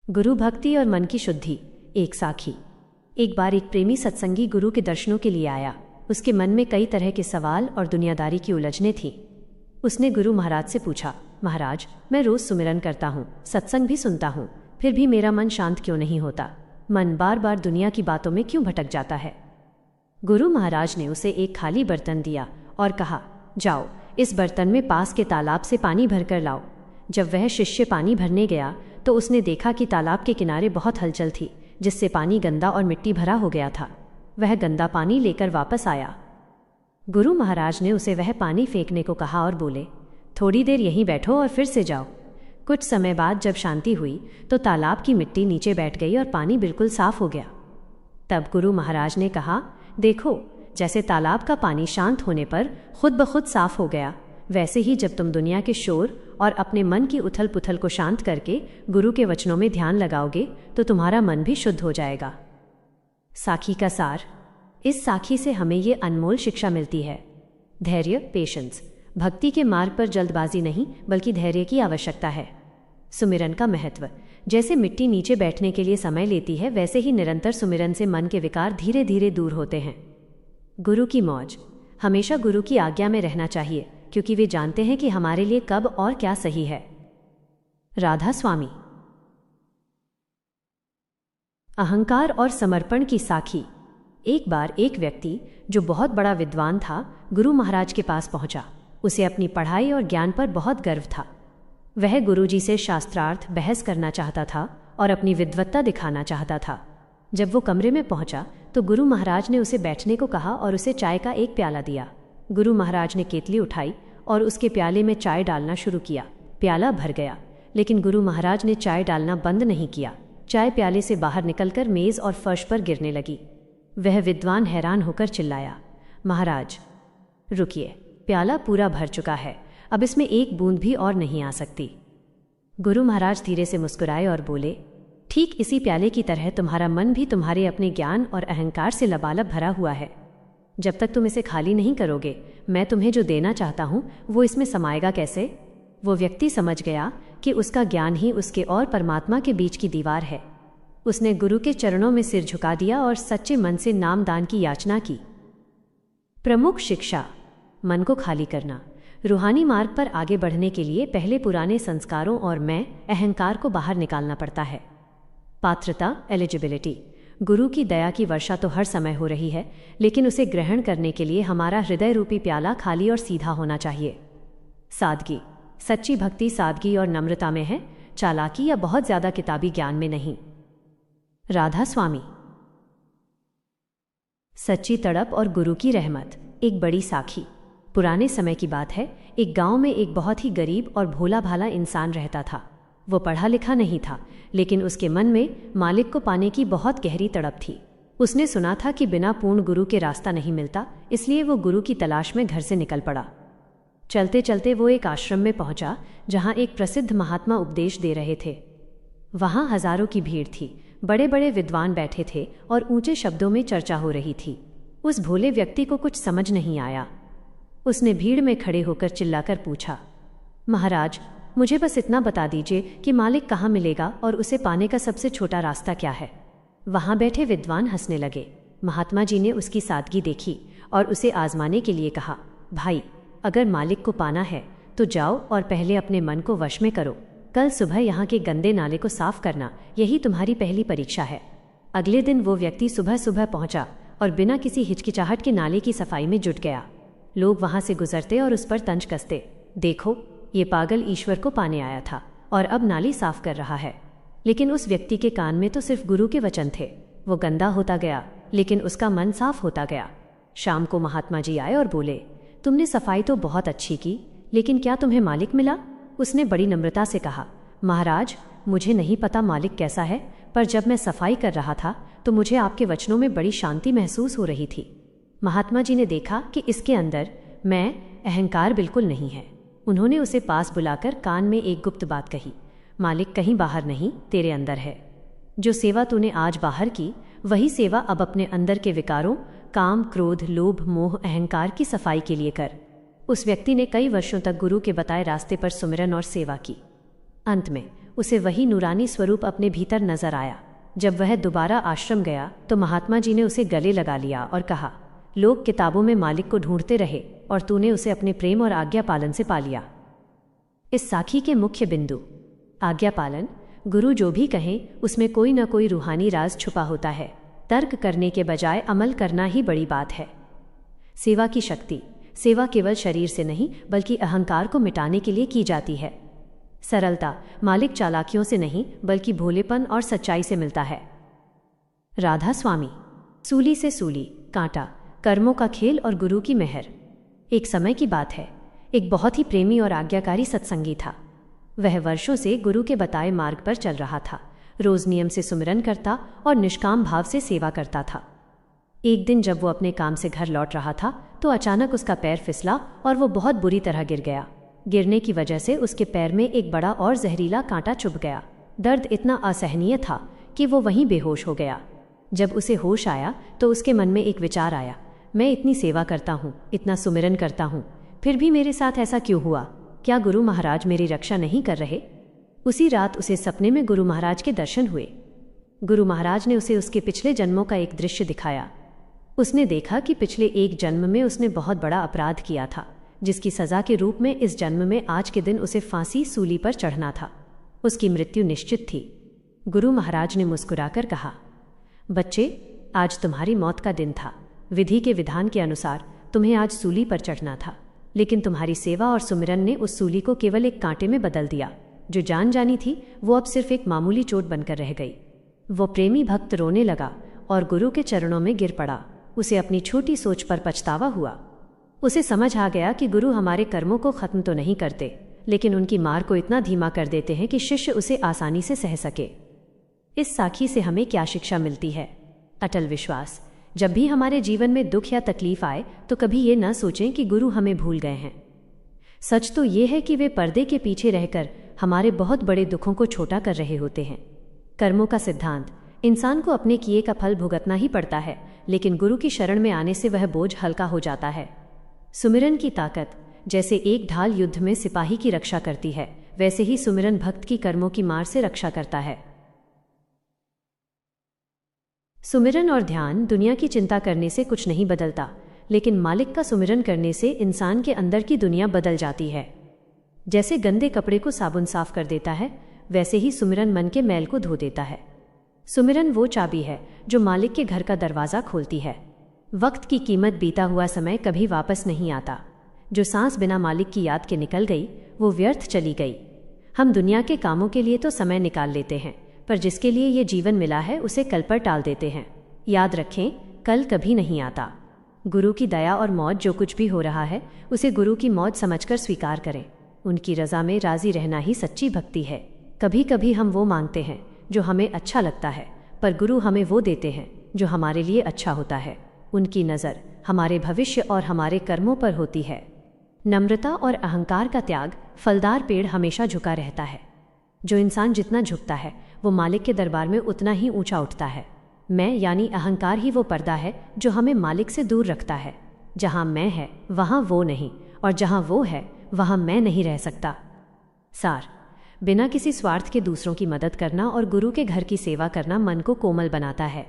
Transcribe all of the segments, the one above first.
गुरु भक्ति और मन की शुद्धि। एक साखी। एक बार एक प्रेमी सत्संगी गुरु के दर्शनों के लिए आया। उसके मन में कई तरह के सवाल और दुनियादारी की उलझनें थीं। उसने गुरु महाराज से पूछा, महाराज, मैं रोज सुमिरन करता हूँ, सत्संग भी सुनता हूँ, फिर भी मेरा मन शांत क्यों नहीं होता? मन बार बार दुनिया की बातों में क्यों भटक जाता है? गुरु महाराज ने उसे एक खाली बर्तन दिया और कहा, जाओ, इस बर्तन में पास के तालाब से पानी भरकर लाओ। जब वह शिष्य पानी भरने गया तो उसने देखा कि तालाब के किनारे बहुत हलचल थी, जिससे पानी गंदा और मिट्टी भरा हो गया था। वह गंदा पानी लेकर वापस आया। गुरु महाराज ने उसे वह पानी फेंकने को कहा और बोले, थोड़ी देर यहीं बैठो और फिर से जाओ। कुछ समय बाद जब शांति हुई तो तालाब की मिट्टी नीचे बैठ गई और पानी बिल्कुल साफ हो गया। तब गुरु महाराज ने कहा, देखो, जैसे तालाब का पानी शांत होने पर खुद ब खुद साफ हो गया, वैसे ही जब तुम दुनिया के शोर और अपने मन की उथल पुथल को शांत करके गुरु के वचनों में ध्यान लगाओगे तो तुम्हारा मन भी शुद्ध हो जाएगा। साखी का सार। इस साखी से हमें ये अनमोल शिक्षा मिलती है। धैर्य, पेशेंस। भक्ति के मार्ग पर जल्दबाजी नहीं बल्कि धैर्य की आवश्यकता है। सुमिरन का महत्व। जैसे मिट्टी नीचे बैठने के लिए समय लेती है, वैसे ही निरंतर सुमिरन से मन के विकार धीरे धीरे दूर होते हैं। गुरु की मौज। हमेशा गुरु की आज्ञा में रहना चाहिए, क्योंकि वे जानते हैं कि हमारे लिए कब और क्या सही है। राधा स्वामी। अहंकार और समर्पण की साखी। एक बार एक व्यक्ति जो बहुत बड़ा विद्वान था, गुरु महाराज के पास पहुंचा। उसे अपनी पढ़ाई और ज्ञान पर बहुत गर्व था। वह गुरुजी से शास्त्रार्थ बहस करना चाहता था और अपनी विद्वत्ता दिखाना चाहता था। जब वो कमरे में पहुंचा तो गुरु महाराज ने उसे बैठने को कहा और उसे चाय का एक प्याला दिया। गुरु महाराज ने केतली उठाई और उसके प्याले में चाय डालना शुरू किया। प्याला भर गया, लेकिन गुरु महाराज ने चाय डालना बंद नहीं किया। चाय प्याले से बाहर निकलकर मेज और फर्श पर गिरने लगी। वह विद्वान हैरान होकर चिल्लाया, महाराज, रुकिए, प्याला पूरा भर चुका है, अब इसमें एक बूंद भी और नहीं आ सकती। गुरु महाराज धीरे से मुस्कुराए और बोले, ठीक इसी प्याले की तरह तुम्हारा मन भी तुम्हारे अपने ज्ञान और अहंकार से लबालब भरा हुआ है। जब तक तुम इसे खाली नहीं करोगे, मैं तुम्हें जो देना चाहता हूं वो इसमें समाएगा कैसे? वो व्यक्ति समझ गया कि उसका ज्ञान ही उसके और परमात्मा के बीच की दीवार है। उसने गुरु के चरणों में सिर झुका दिया और सच्चे मन से नामदान की याचना की। प्रमुख शिक्षा। मन को खाली करना। रूहानी मार्ग पर आगे बढ़ने के लिए पहले पुराने संस्कारों और मैं, अहंकार को बाहर निकालना पड़ता है। पात्रता, एलिजिबिलिटी। गुरु की दया की वर्षा तो हर समय हो रही है, लेकिन उसे ग्रहण करने के लिए हमारा हृदय रूपी प्याला खाली और सीधा होना चाहिए। सादगी। सच्ची भक्ति सादगी और नम्रता में है, चालाकी या बहुत ज्यादा किताबी ज्ञान में नहीं। राधा स्वामी। सच्ची तड़प और गुरु की रहमत। एक बड़ी साखी। पुराने समय की बात है। एक गांव में एक बहुत ही गरीब और भोला भाला इंसान रहता था। वो पढ़ा लिखा नहीं था, लेकिन उसके मन में मालिक को पाने की बहुत गहरी तड़प थी। उसने सुना था कि बिना पूर्ण गुरु के रास्ता नहीं मिलता, इसलिए वो गुरु की तलाश में घर से निकल पड़ा। चलते चलते वो एक आश्रम में पहुंचा, जहां एक प्रसिद्ध महात्मा उपदेश दे रहे थे। वहां हजारों की भीड़ थी, बड़े बड़े विद्वान बैठे थे और ऊंचे शब्दों में चर्चा हो रही थी। उस भोले व्यक्ति को कुछ समझ नहीं आया। उसने भीड़ में खड़े होकर चिल्लाकर पूछा, महाराज, मुझे बस इतना बता दीजिए कि मालिक कहाँ मिलेगा और उसे पाने का सबसे छोटा रास्ता क्या है। वहां बैठे विद्वान हंसने लगे। महात्मा जी ने उसकी सादगी देखी और उसे आजमाने के लिए कहा, भाई, अगर मालिक को पाना है तो जाओ और पहले अपने मन को वश में करो। कल सुबह यहाँ के गंदे नाले को साफ करना, यही तुम्हारी पहली परीक्षा है। अगले दिन वो व्यक्ति सुबह सुबह पहुंचा और बिना किसी हिचकिचाहट के नाले की सफाई में जुट गया। लोग वहां से गुजरते और उस पर तंज कसते, देखो, ये पागल ईश्वर को पाने आया था और अब नाली साफ कर रहा है। लेकिन उस व्यक्ति के कान में तो सिर्फ गुरु के वचन थे। वो गंदा होता गया, लेकिन उसका मन साफ होता गया। शाम को महात्मा जी आए और बोले, तुमने सफाई तो बहुत अच्छी की, लेकिन क्या तुम्हें मालिक मिला? उसने बड़ी नम्रता से कहा, महाराज, मुझे नहीं पता मालिक कैसा है, पर जब मैं सफाई कर रहा था तो मुझे आपके वचनों में बड़ी शांति महसूस हो रही थी। महात्मा जी ने देखा कि इसके अंदर मैं, अहंकार बिल्कुल नहीं है। उन्होंने उसे पास बुलाकर कान में एक गुप्त बात कही, मालिक कहीं बाहर नहीं, तेरे अंदर है। जो सेवा तूने आज बाहर की, वही सेवा अब अपने अंदर के विकारों, काम, क्रोध, लोभ, मोह, अहंकार की सफाई के लिए कर। उस व्यक्ति ने कई वर्षों तक गुरु के बताए रास्ते पर सुमिरन और सेवा की। अंत में उसे वही नूरानी स्वरूप अपने भीतर नजर आया। जब वह दोबारा आश्रम गया तो महात्मा जी ने उसे गले लगा लिया और कहा, लोग किताबों में मालिक को ढूंढते रहे और तूने उसे अपने प्रेम और आज्ञा पालन से पा लिया। इस साखी के मुख्य बिंदु। आज्ञा पालन। गुरु जो भी कहें उसमें कोई न कोई रूहानी राज छुपा होता है। तर्क करने के बजाय अमल करना ही बड़ी बात है। सेवा की शक्ति। सेवा केवल शरीर से नहीं बल्कि अहंकार को मिटाने के लिए की जाती है। सरलता। मालिक चालाकियों से नहीं बल्कि भोलेपन और सच्चाई से मिलता है। राधा स्वामी। सूली से सूली, कांटा, कर्मों का खेल और गुरु की मेहर। एक समय की बात है, एक बहुत ही प्रेमी और आज्ञाकारी सत्संगी था। वह वर्षों से गुरु के बताए मार्ग पर चल रहा था। रोज नियम से सुमिरन करता और निष्काम भाव से सेवा करता था। एक दिन जब वो अपने काम से घर लौट रहा था तो अचानक उसका पैर फिसला और वो बहुत बुरी तरह गिर गया। गिरने की वजह से उसके पैर में एक बड़ा और जहरीला कांटा चुभ गया। दर्द इतना असहनीय था कि वो वहीं बेहोश हो गया। जब उसे होश आया तो उसके मन में एक विचार आया, मैं इतनी सेवा करता हूँ, इतना सुमिरन करता हूँ, फिर भी मेरे साथ ऐसा क्यों हुआ? क्या गुरु महाराज मेरी रक्षा नहीं कर रहे? उसी रात उसे सपने में गुरु महाराज के दर्शन हुए। गुरु महाराज ने उसे उसके पिछले जन्मों का एक दृश्य दिखाया। उसने देखा कि पिछले एक जन्म में उसने बहुत बड़ा अपराध किया था, जिसकी सजा के रूप में इस जन्म में आज के दिन उसे फांसी सूली पर चढ़ना था। उसकी मृत्यु निश्चित थी। गुरु महाराज ने मुस्कुराकर कहा, बच्चे, आज तुम्हारी मौत का दिन था। विधि के विधान के अनुसार तुम्हें आज सूली पर चढ़ना था, लेकिन तुम्हारी सेवा और सुमिरन ने उस सूली को केवल एक कांटे में बदल दिया। जो जान जानी थी वो अब सिर्फ एक मामूली चोट बनकर रह गई। वो प्रेमी भक्त रोने लगा और गुरु के चरणों में गिर पड़ा। उसे अपनी छोटी सोच पर पछतावा हुआ। उसे समझ आ गया कि गुरु हमारे कर्मों को खत्म तो नहीं करते, लेकिन उनकी मार को इतना धीमा कर देते हैं कि शिष्य उसे आसानी से सह सके। इस साखी से हमें क्या शिक्षा मिलती है? अटल विश्वास। जब भी हमारे जीवन में दुख या तकलीफ आए तो कभी ये न सोचें कि गुरु हमें भूल गए हैं। सच तो ये है कि वे पर्दे के पीछे रहकर हमारे बहुत बड़े दुखों को छोटा कर रहे होते हैं। कर्मों का सिद्धांत। इंसान को अपने किए का फल भुगतना ही पड़ता है, लेकिन गुरु की शरण में आने से वह बोझ हल्का हो जाता है। सुमिरन की ताकत। जैसे एक ढाल युद्ध में सिपाही की रक्षा करती है, वैसे ही सुमिरन भक्त की कर्मों की मार से रक्षा करता है। सुमिरन और ध्यान दुनिया की चिंता करने से कुछ नहीं बदलता, लेकिन मालिक का सुमिरन करने से इंसान के अंदर की दुनिया बदल जाती है। जैसे गंदे कपड़े को साबुन साफ कर देता है, वैसे ही सुमिरन मन के मैल को धो देता है। सुमिरन वो चाबी है जो मालिक के घर का दरवाज़ा खोलती है। वक्त की कीमत। बीता हुआ समय कभी वापस नहीं आता। जो सांस बिना मालिक की याद के निकल गई वो व्यर्थ चली गई। हम दुनिया के कामों के लिए तो समय निकाल लेते हैं, पर जिसके लिए ये जीवन मिला है उसे कल पर टाल देते हैं। याद रखें, कल कभी नहीं आता। गुरु की दया और मौज। जो कुछ भी हो रहा है उसे गुरु की मौज समझकर स्वीकार करें। उनकी रज़ा में राज़ी रहना ही सच्ची भक्ति है। कभी कभी हम वो मांगते हैं जो हमें अच्छा लगता है, पर गुरु हमें वो देते हैं जो हमारे लिए अच्छा होता है। उनकी नज़र हमारे भविष्य और हमारे कर्मों पर होती है। नम्रता और अहंकार का त्याग। फलदार पेड़ हमेशा झुका रहता है। जो इंसान जितना झुकता है वो मालिक के दरबार में उतना ही ऊंचा उठता है। मैं यानी अहंकार ही वो पर्दा है जो हमें मालिक से दूर रखता है। जहाँ मैं है वहाँ वो नहीं, और जहाँ वो है वहाँ मैं नहीं रह सकता। सार। बिना किसी स्वार्थ के दूसरों की मदद करना और गुरु के घर की सेवा करना मन को कोमल बनाता है।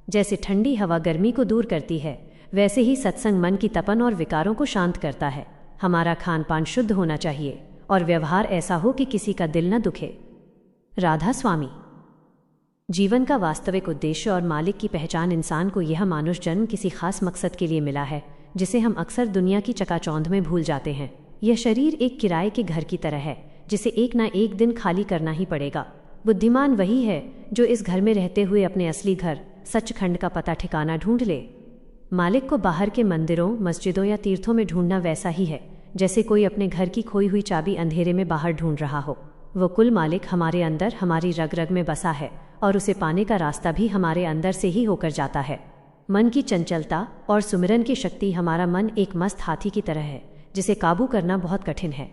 जैसे ठंडी हवा गर्मी को दूर करती है, वैसे ही सत्संग मन की तपन और विकारों को शांत करता है। हमारा खान पान शुद्ध होना चाहिए और व्यवहार ऐसा हो कि किसी का दिल न दुखे। राधा स्वामी। जीवन का वास्तविक उद्देश्य और मालिक की पहचान। इंसान को यह मानुष जन्म किसी खास मकसद के लिए मिला है, जिसे हम अक्सर दुनिया की चकाचौंध में भूल जाते हैं। यह शरीर एक किराए के घर की तरह है, जिसे एक ना एक दिन खाली करना ही पड़ेगा। बुद्धिमान वही है जो इस घर में रहते हुए अपने असली घर सचखंड का पता ठिकाना ढूंढ ले। मालिक को बाहर के मंदिरों, मस्जिदों या तीर्थों में ढूंढना वैसा ही है जैसे कोई अपने घर की खोई हुई चाबी अंधेरे में बाहर ढूंढ रहा हो। वो कुल मालिक हमारे अंदर, हमारी रग रग में बसा है, और उसे पाने का रास्ता भी हमारे अंदर से ही होकर जाता है। मन की चंचलता और सुमिरन की शक्ति। हमारा मन एक मस्त हाथी की तरह है जिसे काबू करना बहुत कठिन है।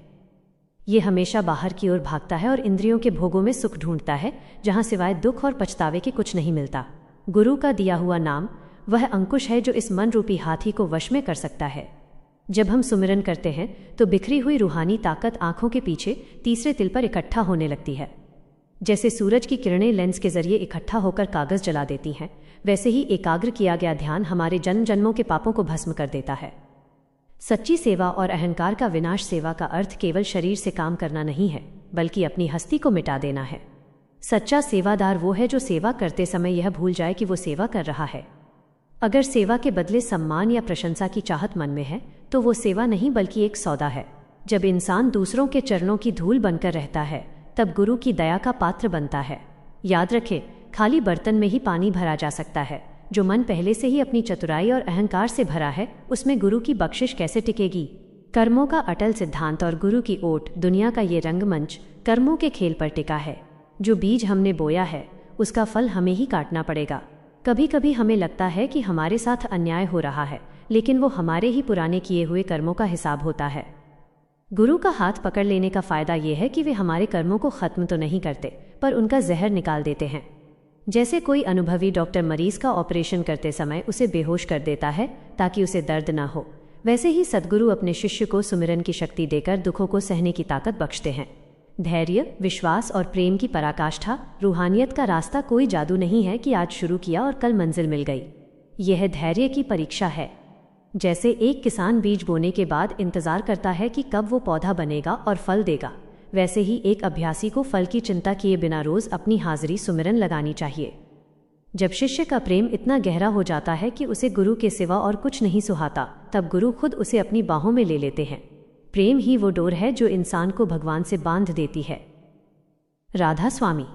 ये हमेशा बाहर की ओर भागता है और इंद्रियों के भोगों में सुख ढूंढता है, जहाँ सिवाय दुख और पछतावे के कुछ नहीं मिलता। गुरु का दिया हुआ नाम वह अंकुश है जो इस मन रूपी हाथी को वश में कर सकता है। जब हम सुमिरन करते हैं तो बिखरी हुई रूहानी ताकत आंखों के पीछे तीसरे तिल पर इकट्ठा होने लगती है। जैसे सूरज की किरणें लेंस के जरिए इकट्ठा होकर कागज जला देती हैं, वैसे ही एकाग्र किया गया ध्यान हमारे जन्म जन्मों के पापों को भस्म कर देता है। सच्ची सेवा और अहंकार का विनाश। सेवा का अर्थ केवल शरीर से काम करना नहीं है, बल्कि अपनी हस्ती को मिटा देना है। सच्चा सेवादार वो है जो सेवा करते समय यह भूल जाए कि वो सेवा कर रहा है। अगर सेवा के बदले सम्मान या प्रशंसा की चाहत मन में है, तो वो सेवा नहीं बल्कि एक सौदा है। जब इंसान दूसरों के चरणों की धूल बनकर रहता है, तब गुरु की दया का पात्र बनता है। याद रखें, खाली बर्तन में ही पानी भरा जा सकता है। जो मन पहले से ही अपनी चतुराई और अहंकार से भरा है, उसमें गुरु की बख्शिश कैसे टिकेगी। कर्मों का अटल सिद्धांत और गुरु की ओट। दुनिया का ये रंगमंच कर्मों के खेल पर टिका है। जो बीज हमने बोया है, उसका फल हमें ही काटना पड़ेगा। कभी कभी हमें लगता है कि हमारे साथ अन्याय हो रहा है, लेकिन वो हमारे ही पुराने किए हुए कर्मों का हिसाब होता है। गुरु का हाथ पकड़ लेने का फायदा यह है कि वे हमारे कर्मों को खत्म तो नहीं करते, पर उनका जहर निकाल देते हैं। जैसे कोई अनुभवी डॉक्टर मरीज का ऑपरेशन करते समय उसे बेहोश कर देता है ताकि उसे दर्द ना हो, वैसे ही सद्गुरु अपने शिष्य को सुमिरन की शक्ति देकर दुखों को सहने की ताकत बख्शते हैं। धैर्य, विश्वास और प्रेम की पराकाष्ठा। रूहानियत का रास्ता कोई जादू नहीं है कि आज शुरू किया और कल मंजिल मिल गई। यह धैर्य की परीक्षा है। जैसे एक किसान बीज बोने के बाद इंतजार करता है कि कब वो पौधा बनेगा और फल देगा, वैसे ही एक अभ्यासी को फल की चिंता किए बिना रोज अपनी हाजिरी सुमिरन लगानी चाहिए। जब शिष्य का प्रेम इतना गहरा हो जाता है कि उसे गुरु के सिवा और कुछ नहीं सुहाता, तब गुरु खुद उसे अपनी बाहों में ले लेते हैं। प्रेम ही वो डोर है जो इंसान को भगवान से बांध देती है। राधा स्वामी।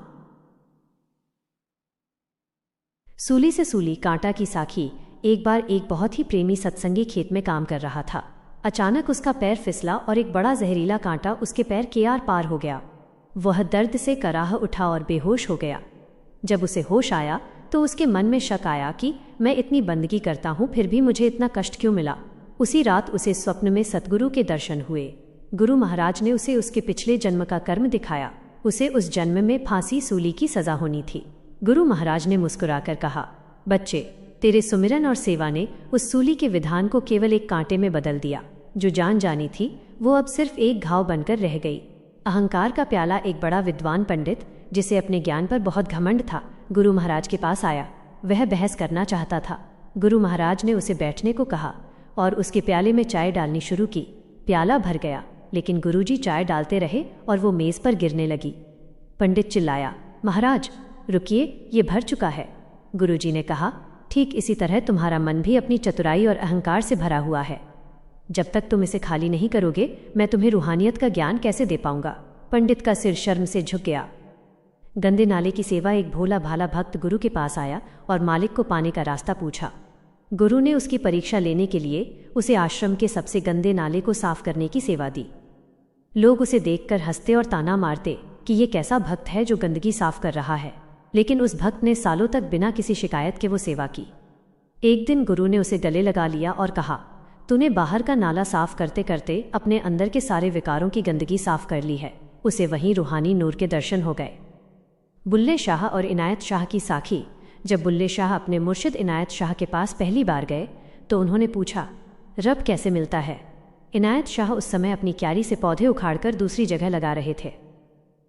सूली से सूली, कांटा की साखी। एक बार एक बहुत ही प्रेमी सत्संगी खेत में काम कर रहा था। अचानक उसका पैर फिसला और एक बड़ा जहरीला कांटा उसके पैर के आर पार हो गया। वह दर्द से कराह उठा और बेहोश हो गया। जब उसे होश आया तो उसके मन में शक आया कि मैं इतनी बंदगी करता हूँ, फिर भी मुझे इतना कष्ट क्यों मिला। उसी रात उसे स्वप्न में सतगुरु के दर्शन हुए। गुरु महाराज ने उसे उसके पिछले जन्म का कर्म दिखाया। उसे उस जन्म में फांसी सूली की सजा होनी थी। गुरु महाराज ने मुस्कुराकर कहा, बच्चे, तेरे सुमिरन और सेवा ने उस सूली के विधान को केवल एक कांटे में बदल दिया। जो जान जानी थी वो अब सिर्फ एक घाव बनकर रह गई। अहंकार का प्याला। एक बड़ा विद्वान पंडित जिसे अपने ज्ञान पर बहुत घमंड था, गुरु महाराज के पास आया। वह बहस करना चाहता था। गुरु महाराज ने उसे बैठने को कहा और उसके प्याले में चाय डालनी शुरू की। प्याला भर गया, लेकिन गुरुजी चाय डालते रहे और वो मेज पर गिरने लगी। पंडित चिल्लाया, महाराज रुकिए, ये भर चुका है। गुरुजी ने कहा, ठीक इसी तरह तुम्हारा मन भी अपनी चतुराई और अहंकार से भरा हुआ है। जब तक तुम इसे खाली नहीं करोगे, मैं तुम्हें रूहानियत का ज्ञान कैसे दे पाऊंगा। पंडित का सिर शर्म से झुक गया। गंदे नाले की सेवा। एक भोला भाला भक्त गुरु के पास आया और मालिक को पाने का रास्ता पूछा। गुरु ने उसकी परीक्षा लेने के लिए उसे आश्रम के सबसे गंदे नाले को साफ करने की सेवा दी। लोग उसे देखकर हंसते और ताना मारते कि ये कैसा भक्त है जो गंदगी साफ कर रहा है, लेकिन उस भक्त ने सालों तक बिना किसी शिकायत के वो सेवा की। एक दिन गुरु ने उसे गले लगा लिया और कहा, तूने बाहर का नाला साफ करते करते अपने अंदर के सारे विकारों की गंदगी साफ कर ली है। उसे वहीं रूहानी नूर के दर्शन हो गए। बुल्ले शाह और इनायत शाह की साखी। जब बुल्ले शाह अपने मुर्शिद इनायत शाह के पास पहली बार गए तो उन्होंने पूछा, रब कैसे मिलता है। इनायत शाह उस समय अपनी क्यारी से पौधे उखाड़कर दूसरी जगह लगा रहे थे।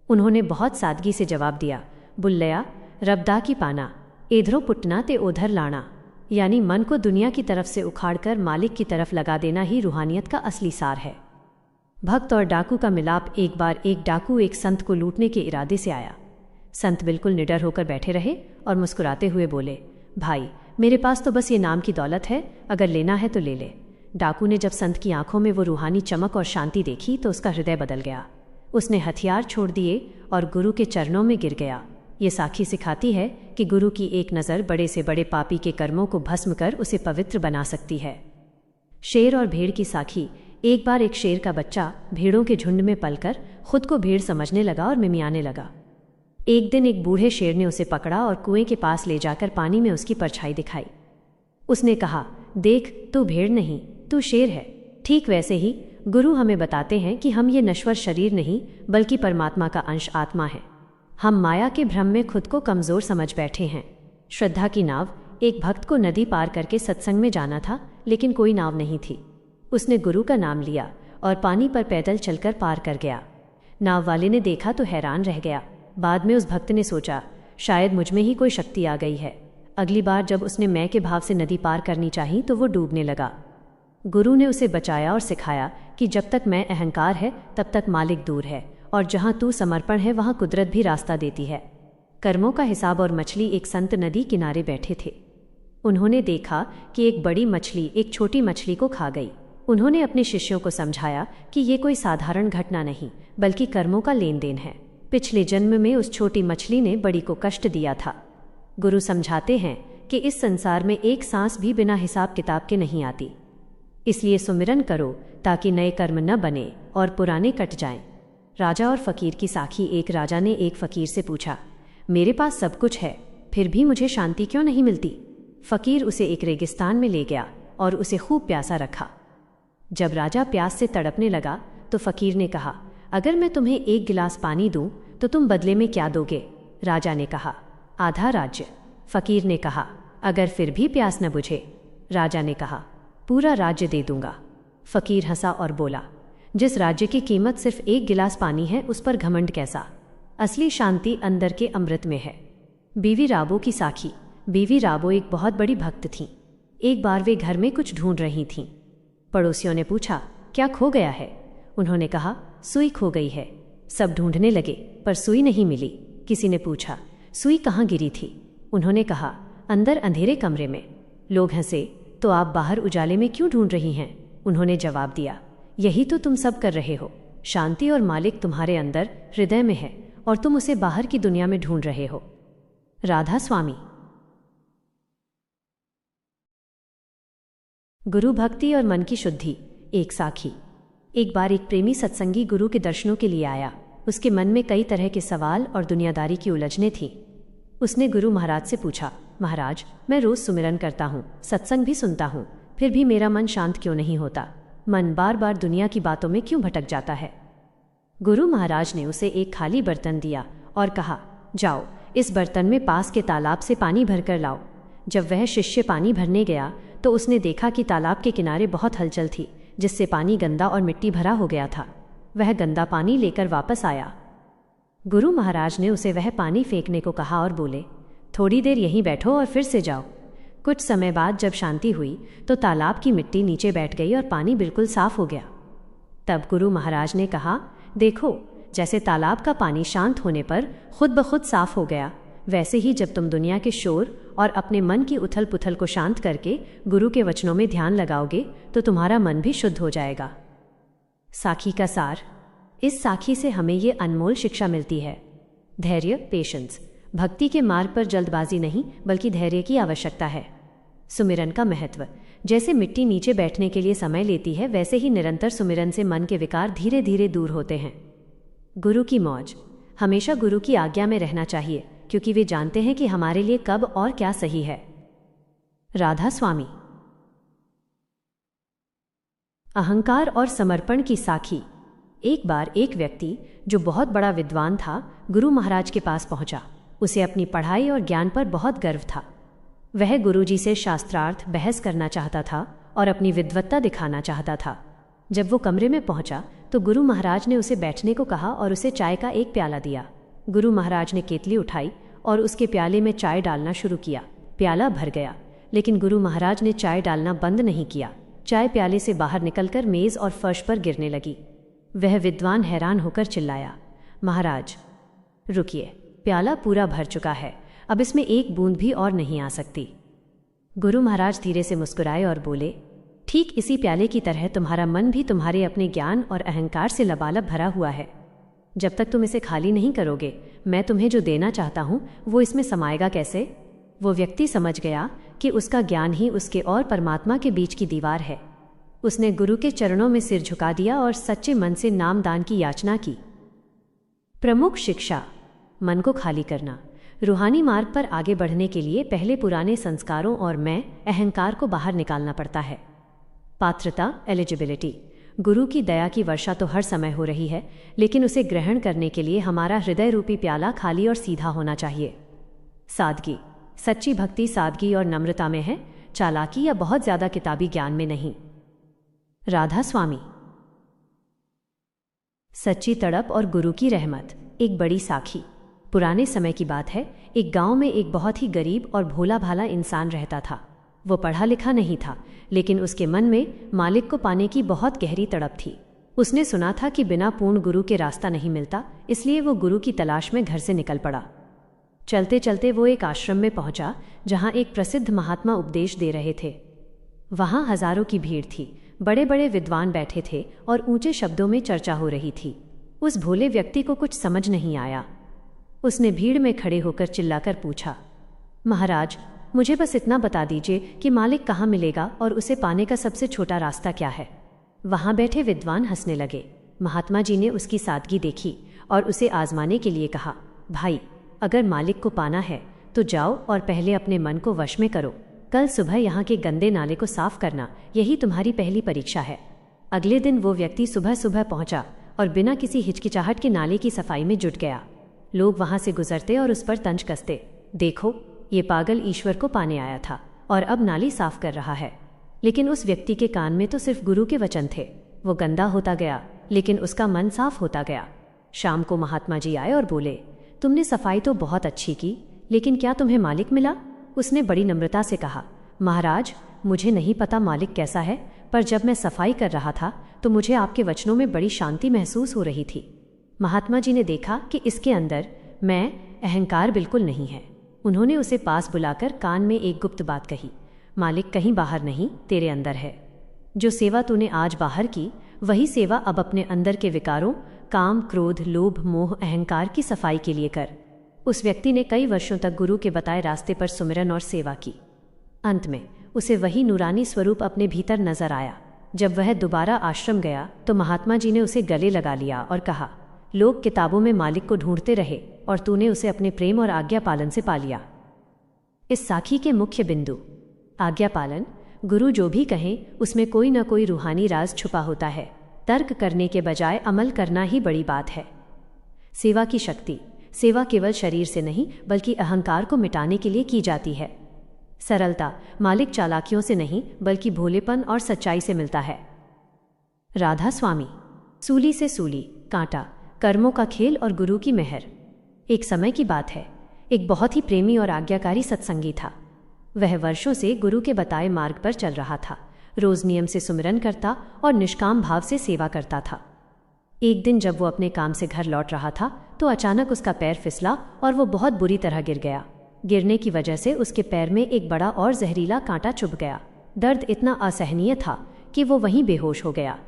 उन्होंने बहुत सादगी से जवाब दिया, बुल्लया, रबदा की पाना, इधरों पुटना ते उधर लाना। यानी मन को दुनिया की तरफ से उखाड़कर मालिक की तरफ लगा देना ही रूहानियत का असली सार है। भक्त और डाकू का मिलाप। एक बार एक डाकू एक संत को लूटने के इरादे से आया। संत बिल्कुल निडर होकर बैठे रहे और मुस्कुराते हुए बोले, भाई, मेरे पास तो बस ये नाम की दौलत है, अगर लेना है तो ले ले। डाकू ने जब संत की आंखों में वो रूहानी चमक और शांति देखी तो उसका हृदय बदल गया। उसने हथियार छोड़ दिए और गुरु के चरणों में गिर गया। ये साखी सिखाती है कि गुरु की एक नज़र बड़े से बड़े पापी के कर्मों को भस्म कर उसे पवित्र बना सकती है। शेर और भेड़ की साखी। एक बार एक शेर का बच्चा भेड़ों के झुंड में पलकर खुद को भेड़ समझने लगा और मिमियाने लगा। एक दिन एक बूढ़े शेर ने उसे पकड़ा और कुएं के पास ले जाकर पानी में उसकी परछाई दिखाई। उसने कहा, देख, तू भेड़ नहीं, तू शेर है। ठीक वैसे ही गुरु हमें बताते हैं कि हम ये नश्वर शरीर नहीं बल्कि परमात्मा का अंश आत्मा है। हम माया के भ्रम में खुद को कमज़ोर समझ बैठे हैं। श्रद्धा की नाव। एक भक्त को नदी पार करके सत्संग में जाना था, लेकिन कोई नाव नहीं थी। उसने गुरु का नाम लिया और पानी पर पैदल चलकर पार कर गया। नाव वाले ने देखा तो हैरान रह गया। बाद में उस भक्त ने सोचा, शायद मुझ में ही कोई शक्ति आ गई है। अगली बार जब उसने मैं के भाव से नदी पार करनी चाही तो वो डूबने लगा। गुरु ने उसे बचाया और सिखाया कि जब तक मैं अहंकार है तब तक मालिक दूर है, और जहाँ तू समर्पण है वहाँ कुदरत भी रास्ता देती है। कर्मों का हिसाब और मछली। एक संत नदी किनारे बैठे थे। उन्होंने देखा कि एक बड़ी मछली एक छोटी मछली को खा गई। उन्होंने अपने शिष्यों को समझाया कि ये कोई साधारण घटना नहीं बल्कि कर्मों का लेन देन है। पिछले जन्म में उस छोटी मछली ने बड़ी को कष्ट दिया था। गुरु समझाते हैं कि इस संसार में एक सांस भी बिना हिसाब किताब के नहीं आती, इसलिए सुमिरन करो ताकि नए कर्म न बने और पुराने कट जाएं। राजा और फकीर की साखी। एक राजा ने एक फकीर से पूछा, मेरे पास सब कुछ है फिर भी मुझे शांति क्यों नहीं मिलती? फकीर उसे एक रेगिस्तान में ले गया और उसे खूब प्यासा रखा। जब राजा प्यास से तड़पने लगा तो फकीर ने कहा, अगर मैं तुम्हें एक गिलास पानी दूं तो तुम बदले में क्या दोगे? राजा ने कहा, आधा राज्य। फकीर ने कहा, अगर फिर भी प्यास न बुझे? राजा ने कहा, पूरा राज्य दे दूंगा। फकीर हंसा और बोला, जिस राज्य की कीमत सिर्फ एक गिलास पानी है उस पर घमंड कैसा? असली शांति अंदर के अमृत में है। बीवी राबो की साखी। बीवी राबो एक बहुत बड़ी भक्त थीं। एक बार वे घर में कुछ ढूंढ रही थीं। पड़ोसियों ने पूछा, क्या खो गया है? उन्होंने कहा, सुई खो गई है। सब ढूंढने लगे पर सुई नहीं मिली। किसी ने पूछा, सुई कहाँ गिरी थी? उन्होंने कहा, अंदर अंधेरे कमरे में। लोग हंसे, तो आप बाहर उजाले में क्यों ढूंढ रही हैं? उन्होंने जवाब दिया, यही तो तुम सब कर रहे हो। शांति और मालिक तुम्हारे अंदर हृदय में है और तुम उसे बाहर की दुनिया में ढूंढ रहे हो। राधा स्वामी। गुरु भक्ति और मन की शुद्धि। एक साखी। एक बार एक प्रेमी सत्संगी गुरु के दर्शनों के लिए आया। उसके मन में कई तरह के सवाल और दुनियादारी की उलझनें थीं। उसने गुरु महाराज से पूछा, महाराज, मैं रोज सुमिरन करता हूँ, सत्संग भी सुनता हूँ, फिर भी मेरा मन शांत क्यों नहीं होता? मन बार बार दुनिया की बातों में क्यों भटक जाता है? गुरु महाराज ने उसे एक खाली बर्तन दिया और कहा, जाओ इस बर्तन में पास के तालाब से पानी भरकर लाओ। जब वह शिष्य पानी भरने गया तो उसने देखा कि तालाब के किनारे बहुत हलचल थी, जिससे पानी गंदा और मिट्टी भरा हो गया था। वह गंदा पानी लेकर वापस आया। गुरु महाराज ने उसे वह पानी फेंकने को कहा और बोले, थोड़ी देर यहीं बैठो और फिर से जाओ। कुछ समय बाद जब शांति हुई तो तालाब की मिट्टी नीचे बैठ गई और पानी बिल्कुल साफ हो गया। तब गुरु महाराज ने कहा, देखो, जैसे तालाब का पानी शांत होने पर खुद ब खुद साफ हो गया, वैसे ही जब तुम दुनिया के शोर और अपने मन की उथल पुथल को शांत करके गुरु के वचनों में ध्यान लगाओगे तो तुम्हारा मन भी शुद्ध हो जाएगा। साखी का सार। इस साखी से हमें ये अनमोल शिक्षा मिलती है। धैर्य, पेशेंस। भक्ति के मार्ग पर जल्दबाजी नहीं बल्कि धैर्य की आवश्यकता है। सुमिरन का महत्व। जैसे मिट्टी नीचे बैठने के लिए समय लेती है, वैसे ही निरंतर सुमिरन से मन के विकार धीरे धीरे दूर होते हैं। गुरु की मौज। हमेशा गुरु की आज्ञा में रहना चाहिए क्योंकि वे जानते हैं कि हमारे लिए कब और क्या सही है। राधा स्वामी। अहंकार और समर्पण की साखी। एक बार एक व्यक्ति जो बहुत बड़ा विद्वान था गुरु महाराज के पास पहुंचा। उसे अपनी पढ़ाई और ज्ञान पर बहुत गर्व था। वह गुरुजी से शास्त्रार्थ बहस करना चाहता था और अपनी विद्वत्ता दिखाना चाहता था। जब वो कमरे में पहुंचा तो गुरु महाराज ने उसे बैठने को कहा और उसे चाय का एक प्याला दिया। गुरु महाराज ने केतली उठाई और उसके प्याले में चाय डालना शुरू किया। प्याला भर गया, लेकिन गुरु महाराज ने चाय डालना बंद नहीं किया। चाय प्याले से बाहर निकलकर मेज और फर्श पर गिरने लगी। वह विद्वान हैरान होकर चिल्लाया, महाराज रुकिए, प्याला पूरा भर चुका है, अब इसमें एक बूंद भी और नहीं आ सकती। गुरु महाराज धीरे से मुस्कुराए और बोले, ठीक इसी प्याले की तरह तुम्हारा मन भी तुम्हारे अपने ज्ञान और अहंकार से लबालब भरा हुआ है। जब तक तुम इसे खाली नहीं करोगे, मैं तुम्हें जो देना चाहता हूं वो इसमें समाएगा कैसे? वो व्यक्ति समझ गया कि उसका ज्ञान ही उसके और परमात्मा के बीच की दीवार है। उसने गुरु के चरणों में सिर झुका दिया और सच्चे मन से नामदान की याचना की। प्रमुख शिक्षा। मन को खाली करना। रूहानी मार्ग पर आगे बढ़ने के लिए पहले पुराने संस्कारों और मैं अहंकार को बाहर निकालना पड़ता है। पात्रता, एलिजिबिलिटी। गुरु की दया की वर्षा तो हर समय हो रही है, लेकिन उसे ग्रहण करने के लिए हमारा हृदय रूपी प्याला खाली और सीधा होना चाहिए। सादगी। सच्ची भक्ति सादगी और नम्रता में है, चालाकी या बहुत ज्यादा किताबी ज्ञान में नहीं। राधा स्वामी। सच्ची तड़प और गुरु की रहमत। एक बड़ी साखी। पुराने समय की बात है, एक गांव में एक बहुत ही गरीब और भोला भाला इंसान रहता था। वो पढ़ा लिखा नहीं था, लेकिन उसके मन में मालिक को पाने की बहुत गहरी तड़प थी। उसने सुना था कि बिना पूर्ण गुरु के रास्ता नहीं मिलता, इसलिए वो गुरु की तलाश में घर से निकल पड़ा। चलते चलते वो एक आश्रम में पहुंचा, जहां एक प्रसिद्ध महात्मा उपदेश दे रहे थे। वहां हजारों की भीड़ थी, बड़े बड़े विद्वान बैठे थे और ऊंचे शब्दों में चर्चा हो रही थी। उस भोले व्यक्ति को कुछ समझ नहीं आया। उसने भीड़ में खड़े होकर चिल्लाकर पूछा, महाराज, मुझे बस इतना बता दीजिए कि मालिक कहाँ मिलेगा और उसे पाने का सबसे छोटा रास्ता क्या है। वहां बैठे विद्वान हंसने लगे। महात्मा जी ने उसकी सादगी देखी और उसे आजमाने के लिए कहा, भाई, अगर मालिक को पाना है तो जाओ और पहले अपने मन को वश में करो। कल सुबह यहाँ के गंदे नाले को साफ करना, यही तुम्हारी पहली परीक्षा है। अगले दिन वो व्यक्ति सुबह सुबह पहुंचा और बिना किसी हिचकिचाहट के नाले की सफाई में जुट गया। लोग वहां से गुजरते और उस पर तंज कसते, देखो, ये पागल ईश्वर को पाने आया था और अब नाली साफ कर रहा है। लेकिन उस व्यक्ति के कान में तो सिर्फ गुरु के वचन थे। वो गंदा होता गया, लेकिन उसका मन साफ होता गया। शाम को महात्मा जी आए और बोले, तुमने सफाई तो बहुत अच्छी की, लेकिन क्या तुम्हें मालिक मिला? उसने बड़ी नम्रता से कहा, महाराज, मुझे नहीं पता मालिक कैसा है, पर जब मैं सफाई कर रहा था तो मुझे आपके वचनों में बड़ी शांति महसूस हो रही थी। महात्मा जी ने देखा कि इसके अंदर मैं अहंकार बिल्कुल नहीं है। उन्होंने उसे पास बुलाकर कान में एक गुप्त बात कही, मालिक कहीं बाहर नहीं, तेरे अंदर है। जो सेवा तूने आज बाहर की, वही सेवा अब अपने अंदर के विकारों, काम, क्रोध, लोभ, मोह, अहंकार की सफाई के लिए कर। उस व्यक्ति ने कई वर्षों तक गुरु के बताए रास्ते पर सुमिरन और सेवा की। अंत में उसे वही नूरानी स्वरूप अपने भीतर नजर आया। जब वह दोबारा आश्रम गया तो महात्मा जी ने उसे गले लगा लिया और कहा, लोग किताबों में मालिक को ढूंढते रहे और तूने उसे अपने प्रेम और आज्ञा पालन से पा लिया। इस साखी के मुख्य बिंदु, आज्ञा पालन। गुरु जो भी कहें उसमें कोई न कोई रूहानी राज छुपा होता है। तर्क करने के बजाय अमल करना ही बड़ी बात है। सेवा की शक्ति, सेवा केवल शरीर से नहीं बल्कि अहंकार को मिटाने के लिए की जाती है। सरलता, मालिक चालाकियों से नहीं बल्कि भोलेपन और सच्चाई से मिलता है। राधा स्वामी। सूली से सूली, कांटा, कर्मों का खेल और गुरु की मेहर। एक समय की बात है, एक बहुत ही प्रेमी और आज्ञाकारी सत्संगी था। वह वर्षों से गुरु के बताए मार्ग पर चल रहा था। रोज नियम से सुमिरन करता और निष्काम भाव से सेवा करता था। एक दिन जब वो अपने काम से घर लौट रहा था तो अचानक उसका पैर फिसला और वो बहुत बुरी तरह गिर गया। गिरने की वजह से उसके पैर में एक बड़ा और जहरीला कांटा चुभ गया। दर्द इतना असहनीय था कि वो वहीं बेहोश हो गया।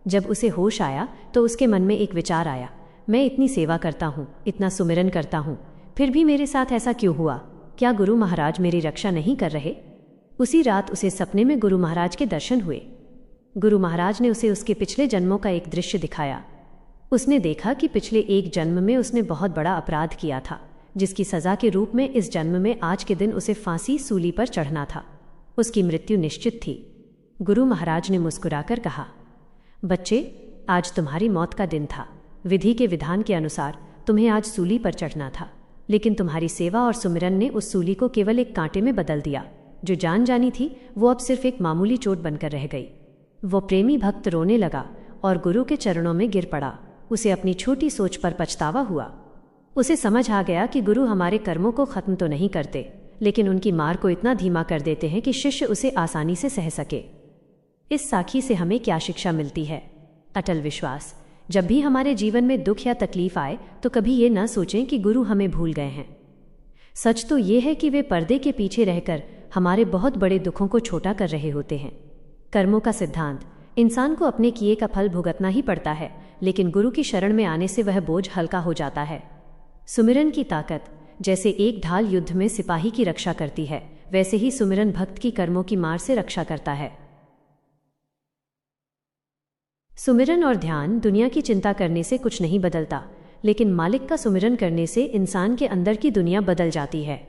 जब उसे होश आया तो उसके मन में एक विचार आया, मैं इतनी सेवा करता हूँ, इतना सुमिरन करता हूँ, फिर भी मेरे साथ ऐसा क्यों हुआ? क्या गुरु महाराज मेरी रक्षा नहीं कर रहे? उसी रात उसे सपने में गुरु महाराज के दर्शन हुए। गुरु महाराज ने उसे उसके पिछले जन्मों का एक दृश्य दिखाया। उसने देखा कि पिछले एक जन्म में उसने बहुत बड़ा अपराध किया था, जिसकी सजा के रूप में इस जन्म में आज के दिन उसे फांसी सूली पर चढ़ना था। उसकी मृत्यु निश्चित थी। गुरु महाराज ने मुस्कुराकर कहा, बच्चे, आज तुम्हारी मौत का दिन था। विधि के विधान के अनुसार तुम्हें आज सूली पर चढ़ना था, लेकिन तुम्हारी सेवा और सुमिरन ने उस सूली को केवल एक कांटे में बदल दिया। जो जान जानी थी वो अब सिर्फ एक मामूली चोट बनकर रह गई। वो प्रेमी भक्त रोने लगा और गुरु के चरणों में गिर पड़ा। उसे अपनी छोटी सोच पर पछतावा हुआ। उसे समझ आ गया कि गुरु हमारे कर्मों को खत्म तो नहीं करते, लेकिन उनकी मार को इतना धीमा कर देते हैं कि शिष्य उसे आसानी से सह सके। इस साखी से हमें क्या शिक्षा मिलती है? अटल विश्वास। जब भी हमारे जीवन में दुख या तकलीफ आए तो कभी ये न सोचें कि गुरु हमें भूल गए हैं। सच तो ये है कि वे पर्दे के पीछे रहकर हमारे बहुत बड़े दुखों को छोटा कर रहे होते हैं। कर्मों का सिद्धांत, इंसान को अपने किए का फल भुगतना ही पड़ता है, लेकिन गुरु की शरण में आने से वह बोझ हल्का हो जाता है। सुमिरन की ताकत, जैसे एक ढाल युद्ध में सिपाही की रक्षा करती है, वैसे ही सुमिरन भक्त की कर्मों की मार से रक्षा करता है। सुमिरन और ध्यान दुनिया की चिंता करने से कुछ नहीं बदलता, लेकिन मालिक का सुमिरन करने से इंसान के अंदर की दुनिया बदल जाती है।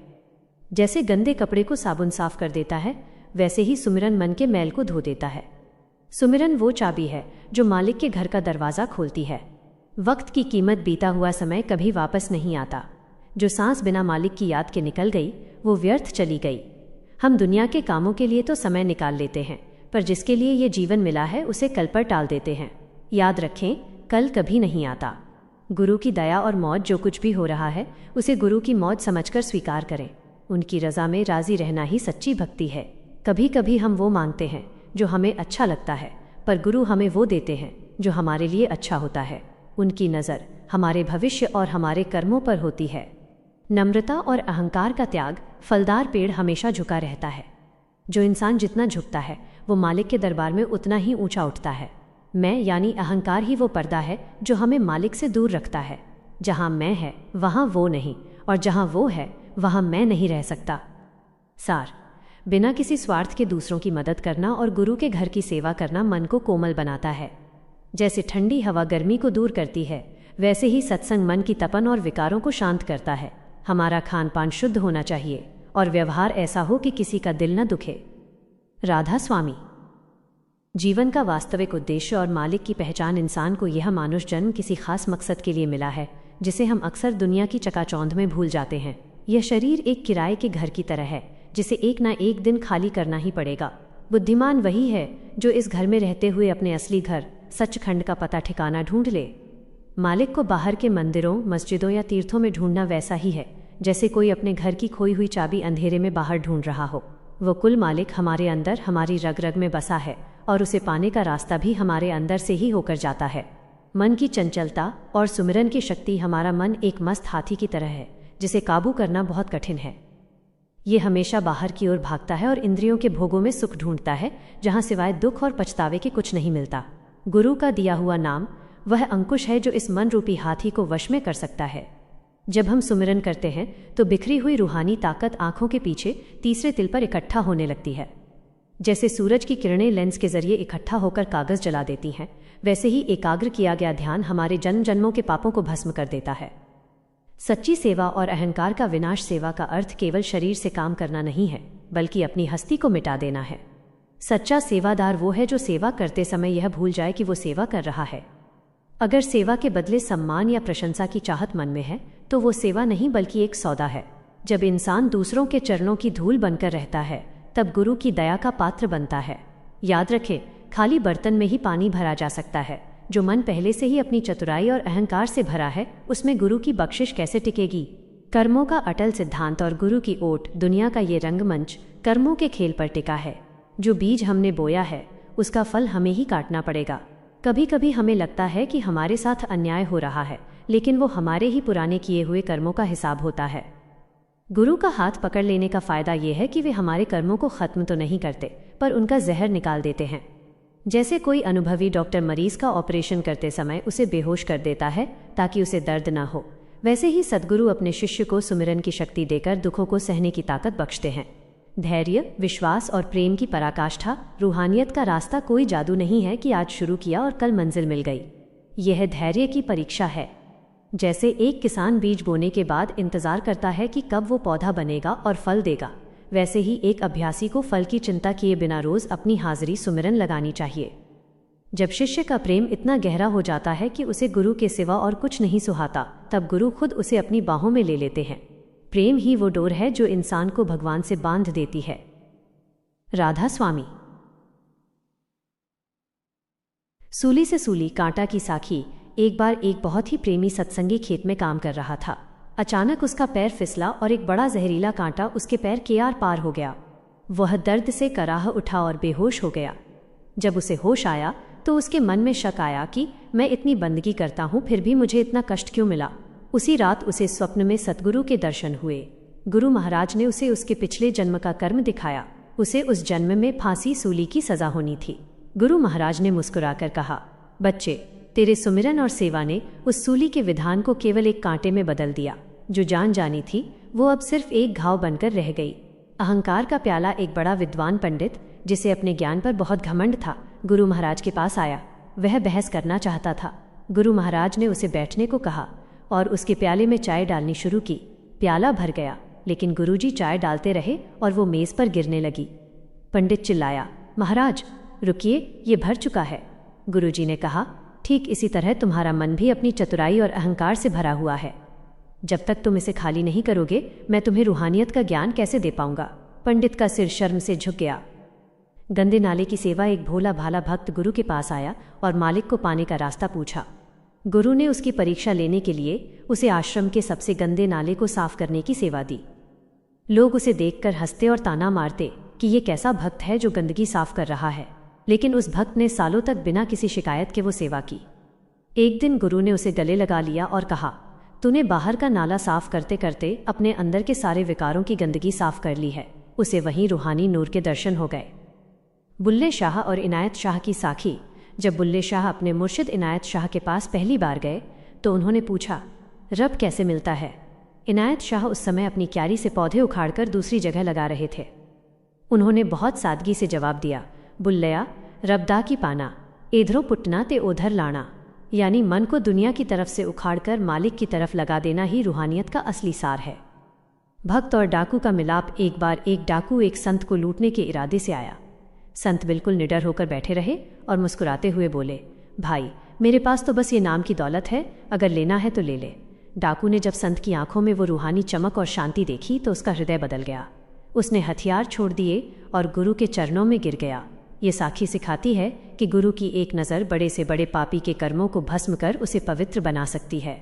जैसे गंदे कपड़े को साबुन साफ कर देता है, वैसे ही सुमिरन मन के मैल को धो देता है। सुमिरन वो चाबी है जो मालिक के घर का दरवाज़ा खोलती है। वक्त की कीमत, बीता हुआ समय कभी वापस नहीं आता। जो सांस बिना मालिक की याद के निकल गई वो व्यर्थ चली गई। हम दुनिया के कामों के लिए तो समय निकाल लेते हैं, पर जिसके लिए ये जीवन मिला है उसे कल पर टाल देते हैं। याद रखें, कल कभी नहीं आता। गुरु की दया और मौज, जो कुछ भी हो रहा है उसे गुरु की मौज समझकर स्वीकार करें। उनकी रज़ा में राज़ी रहना ही सच्ची भक्ति है। कभी कभी हम वो मांगते हैं जो हमें अच्छा लगता है, पर गुरु हमें वो देते हैं जो हमारे लिए अच्छा होता है। उनकी नज़र हमारे भविष्य और हमारे कर्मों पर होती है। नम्रता और अहंकार का त्याग। फलदार पेड़ हमेशा झुका रहता है। जो इंसान जितना झुकता है वो मालिक के दरबार में उतना ही ऊंचा उठता है। मैं यानी अहंकार ही वो पर्दा है जो हमें मालिक से दूर रखता है। जहाँ मैं है वहाँ वो नहीं, और जहाँ वो है वहाँ मैं नहीं रह सकता। सार, बिना किसी स्वार्थ के दूसरों की मदद करना और गुरु के घर की सेवा करना मन को कोमल बनाता है। जैसे ठंडी हवा गर्मी को दूर करती है, वैसे ही सत्संग मन की तपन और विकारों को शांत करता है। हमारा खान पान शुद्ध होना चाहिए और व्यवहार ऐसा हो कि किसी का दिल न दुखे। राधा स्वामी। जीवन का वास्तविक उद्देश्य और मालिक की पहचान इंसान को यह मानुष जन्म किसी खास मकसद के लिए मिला है, जिसे हम अक्सर दुनिया की चकाचौंध में भूल जाते हैं। यह शरीर एक किराए के घर की तरह है, जिसे एक ना एक दिन खाली करना ही पड़ेगा। बुद्धिमान वही है जो इस घर में रहते हुए अपने असली घर सचखंड का पता ठिकाना ढूंढ ले। मालिक को बाहर के मंदिरों, मस्जिदों या तीर्थों में ढूंढना वैसा ही है जैसे कोई अपने घर की खोई हुई चाबी अंधेरे में बाहर ढूंढ रहा हो। वो कुल मालिक हमारे अंदर, हमारी रग रग में बसा है, और उसे पाने का रास्ता भी हमारे अंदर से ही होकर जाता है। मन की चंचलता और सुमिरन की शक्ति। हमारा मन एक मस्त हाथी की तरह है जिसे काबू करना बहुत कठिन है। ये हमेशा बाहर की ओर भागता है और इंद्रियों के भोगों में सुख ढूंढता है, जहाँ सिवाय दुख और पछतावे के कुछ नहीं मिलता। गुरु का दिया हुआ नाम वह अंकुश है जो इस मन रूपी हाथी को वश में कर सकता है। जब हम सुमिरन करते हैं तो बिखरी हुई रूहानी ताकत आंखों के पीछे तीसरे तिल पर इकट्ठा होने लगती है। जैसे सूरज की किरणें लेंस के जरिए इकट्ठा होकर कागज जला देती हैं, वैसे ही एकाग्र किया गया ध्यान हमारे जन्म जन्मों के पापों को भस्म कर देता है। सच्ची सेवा और अहंकार का विनाश। सेवा का अर्थ केवल शरीर से काम करना नहीं है, बल्कि अपनी हस्ती को मिटा देना है। सच्चा सेवादार वो है जो सेवा करते समय यह भूल जाए कि वो सेवा कर रहा है। अगर सेवा के बदले सम्मान या प्रशंसा की चाहत मन में है तो वो सेवा नहीं बल्कि एक सौदा है। जब इंसान दूसरों के चरणों की धूल बनकर रहता है तब गुरु की दया का पात्र बनता है। याद रखें, खाली बर्तन में ही पानी भरा जा सकता है। जो मन पहले से ही अपनी चतुराई और अहंकार से भरा है उसमें गुरु की बख्शिश कैसे टिकेगी। कर्मों का अटल सिद्धांत और गुरु की ओट। दुनिया का ये रंगमंच कर्मों के खेल पर टिका है। जो बीज हमने बोया है उसका फल हमें ही काटना पड़ेगा। कभी कभी हमें लगता है कि हमारे साथ अन्याय हो रहा है, लेकिन वो हमारे ही पुराने किए हुए कर्मों का हिसाब होता है। गुरु का हाथ पकड़ लेने का फायदा यह है कि वे हमारे कर्मों को खत्म तो नहीं करते, पर उनका जहर निकाल देते हैं। जैसे कोई अनुभवी डॉक्टर मरीज का ऑपरेशन करते समय उसे बेहोश कर देता है ताकि उसे दर्द ना हो, वैसे ही सद्गुरु अपने शिष्य को सुमिरन की शक्ति देकर दुखों को सहने की ताकत बख्शते हैं। धैर्य, विश्वास और प्रेम की पराकाष्ठा। रूहानियत का रास्ता कोई जादू नहीं है कि आज शुरू किया और कल मंजिल मिल गई। यह धैर्य की परीक्षा है। जैसे एक किसान बीज बोने के बाद इंतजार करता है कि कब वो पौधा बनेगा और फल देगा, वैसे ही एक अभ्यासी को फल की चिंता किए बिना रोज अपनी हाजिरी सुमिरन लगानी चाहिए। जब शिष्य का प्रेम इतना गहरा हो जाता है कि उसे गुरु के सिवा और कुछ नहीं सुहाता, तब गुरु खुद उसे अपनी बाहों में ले लेते हैं। प्रेम ही वो डोर है जो इंसान को भगवान से बांध देती है। राधा स्वामी। सूली से सूली, कांटा की साखी। एक बार एक बहुत ही प्रेमी सत्संगी खेत में काम कर रहा था। अचानक उसका पैर फिसला और एक बड़ा जहरीला कांटा उसके पैर के आर पार हो गया। वह दर्द से कराह उठा और बेहोश हो गया। जब उसे होश आया तो उसके मन में शक आया कि मैं इतनी बंदगी करता हूँ फिर भी मुझे इतना कष्ट क्यों मिला। उसी रात उसे स्वप्न में सतगुरु के दर्शन हुए। गुरु महाराज ने उसे उसके पिछले जन्म का कर्म दिखाया। उसे उस जन्म में फांसी सूली की सजा होनी थी। गुरु महाराज ने मुस्कुराकर कहा, बच्चे, तेरे सुमिरन और सेवा ने उस सूली के विधान को केवल एक कांटे में बदल दिया। जो जान जानी थी वो अब सिर्फ एक घाव बनकर रह गई। अहंकार का प्याला। एक बड़ा विद्वान पंडित जिसे अपने ज्ञान पर बहुत घमंड था, गुरु महाराज के पास आया। वह बहस करना चाहता था। गुरु महाराज ने उसे बैठने को कहा और उसके प्याले में चाय डालनी शुरू की। प्याला भर गया, लेकिन गुरुजी चाय डालते रहे और वो मेज पर गिरने लगी। पंडित चिल्लाया, महाराज रुकिए, ये भर चुका है। गुरुजी ने कहा, ठीक इसी तरह तुम्हारा मन भी अपनी चतुराई और अहंकार से भरा हुआ है। जब तक तुम इसे खाली नहीं करोगे मैं तुम्हें रूहानियत का ज्ञान कैसे दे पाऊंगा। पंडित का सिर शर्म से झुक गया। गंदे नाले की सेवा। एक भोला भाला भक्त गुरु के पास आया और मालिक को पाने का रास्ता पूछा। गुरु ने उसकी परीक्षा लेने के लिए उसे आश्रम के सबसे गंदे नाले को साफ करने की सेवा दी। लोग उसे देखकर हंसते और ताना मारते कि ये कैसा भक्त है जो गंदगी साफ कर रहा है, लेकिन उस भक्त ने सालों तक बिना किसी शिकायत के वो सेवा की। एक दिन गुरु ने उसे गले लगा लिया और कहा, तूने बाहर का नाला साफ करते करते अपने अंदर के सारे विकारों की गंदगी साफ कर ली है। उसे वहीं रूहानी नूर के दर्शन हो गए। बुल्ले शाह और इनायत शाह की साखी। जब बुल्ले शाह अपने मुर्शिद इनायत शाह के पास पहली बार गए तो उन्होंने पूछा, रब कैसे मिलता है? इनायत शाह उस समय अपनी क्यारी से पौधे उखाड़कर दूसरी जगह लगा रहे थे। उन्होंने बहुत सादगी से जवाब दिया, बुल्लया, रबदा की पाना, इधरों पुटना ते उधर लाना। यानी मन को दुनिया की तरफ से उखाड़कर मालिक की तरफ लगा देना ही रूहानियत का असली सार है। भक्त और डाकू का मिलाप। एक बार एक डाकू एक संत को लूटने के इरादे से आया। संत बिल्कुल निडर होकर बैठे रहे और मुस्कुराते हुए बोले, भाई, मेरे पास तो बस ये नाम की दौलत है, अगर लेना है तो ले ले। डाकू ने जब संत की आंखों में वो रूहानी चमक और शांति देखी तो उसका हृदय बदल गया। उसने हथियार छोड़ दिए और गुरु के चरणों में गिर गया। ये साखी सिखाती है कि गुरु की एक नज़र बड़े से बड़े पापी के कर्मों को भस्म कर उसे पवित्र बना सकती है।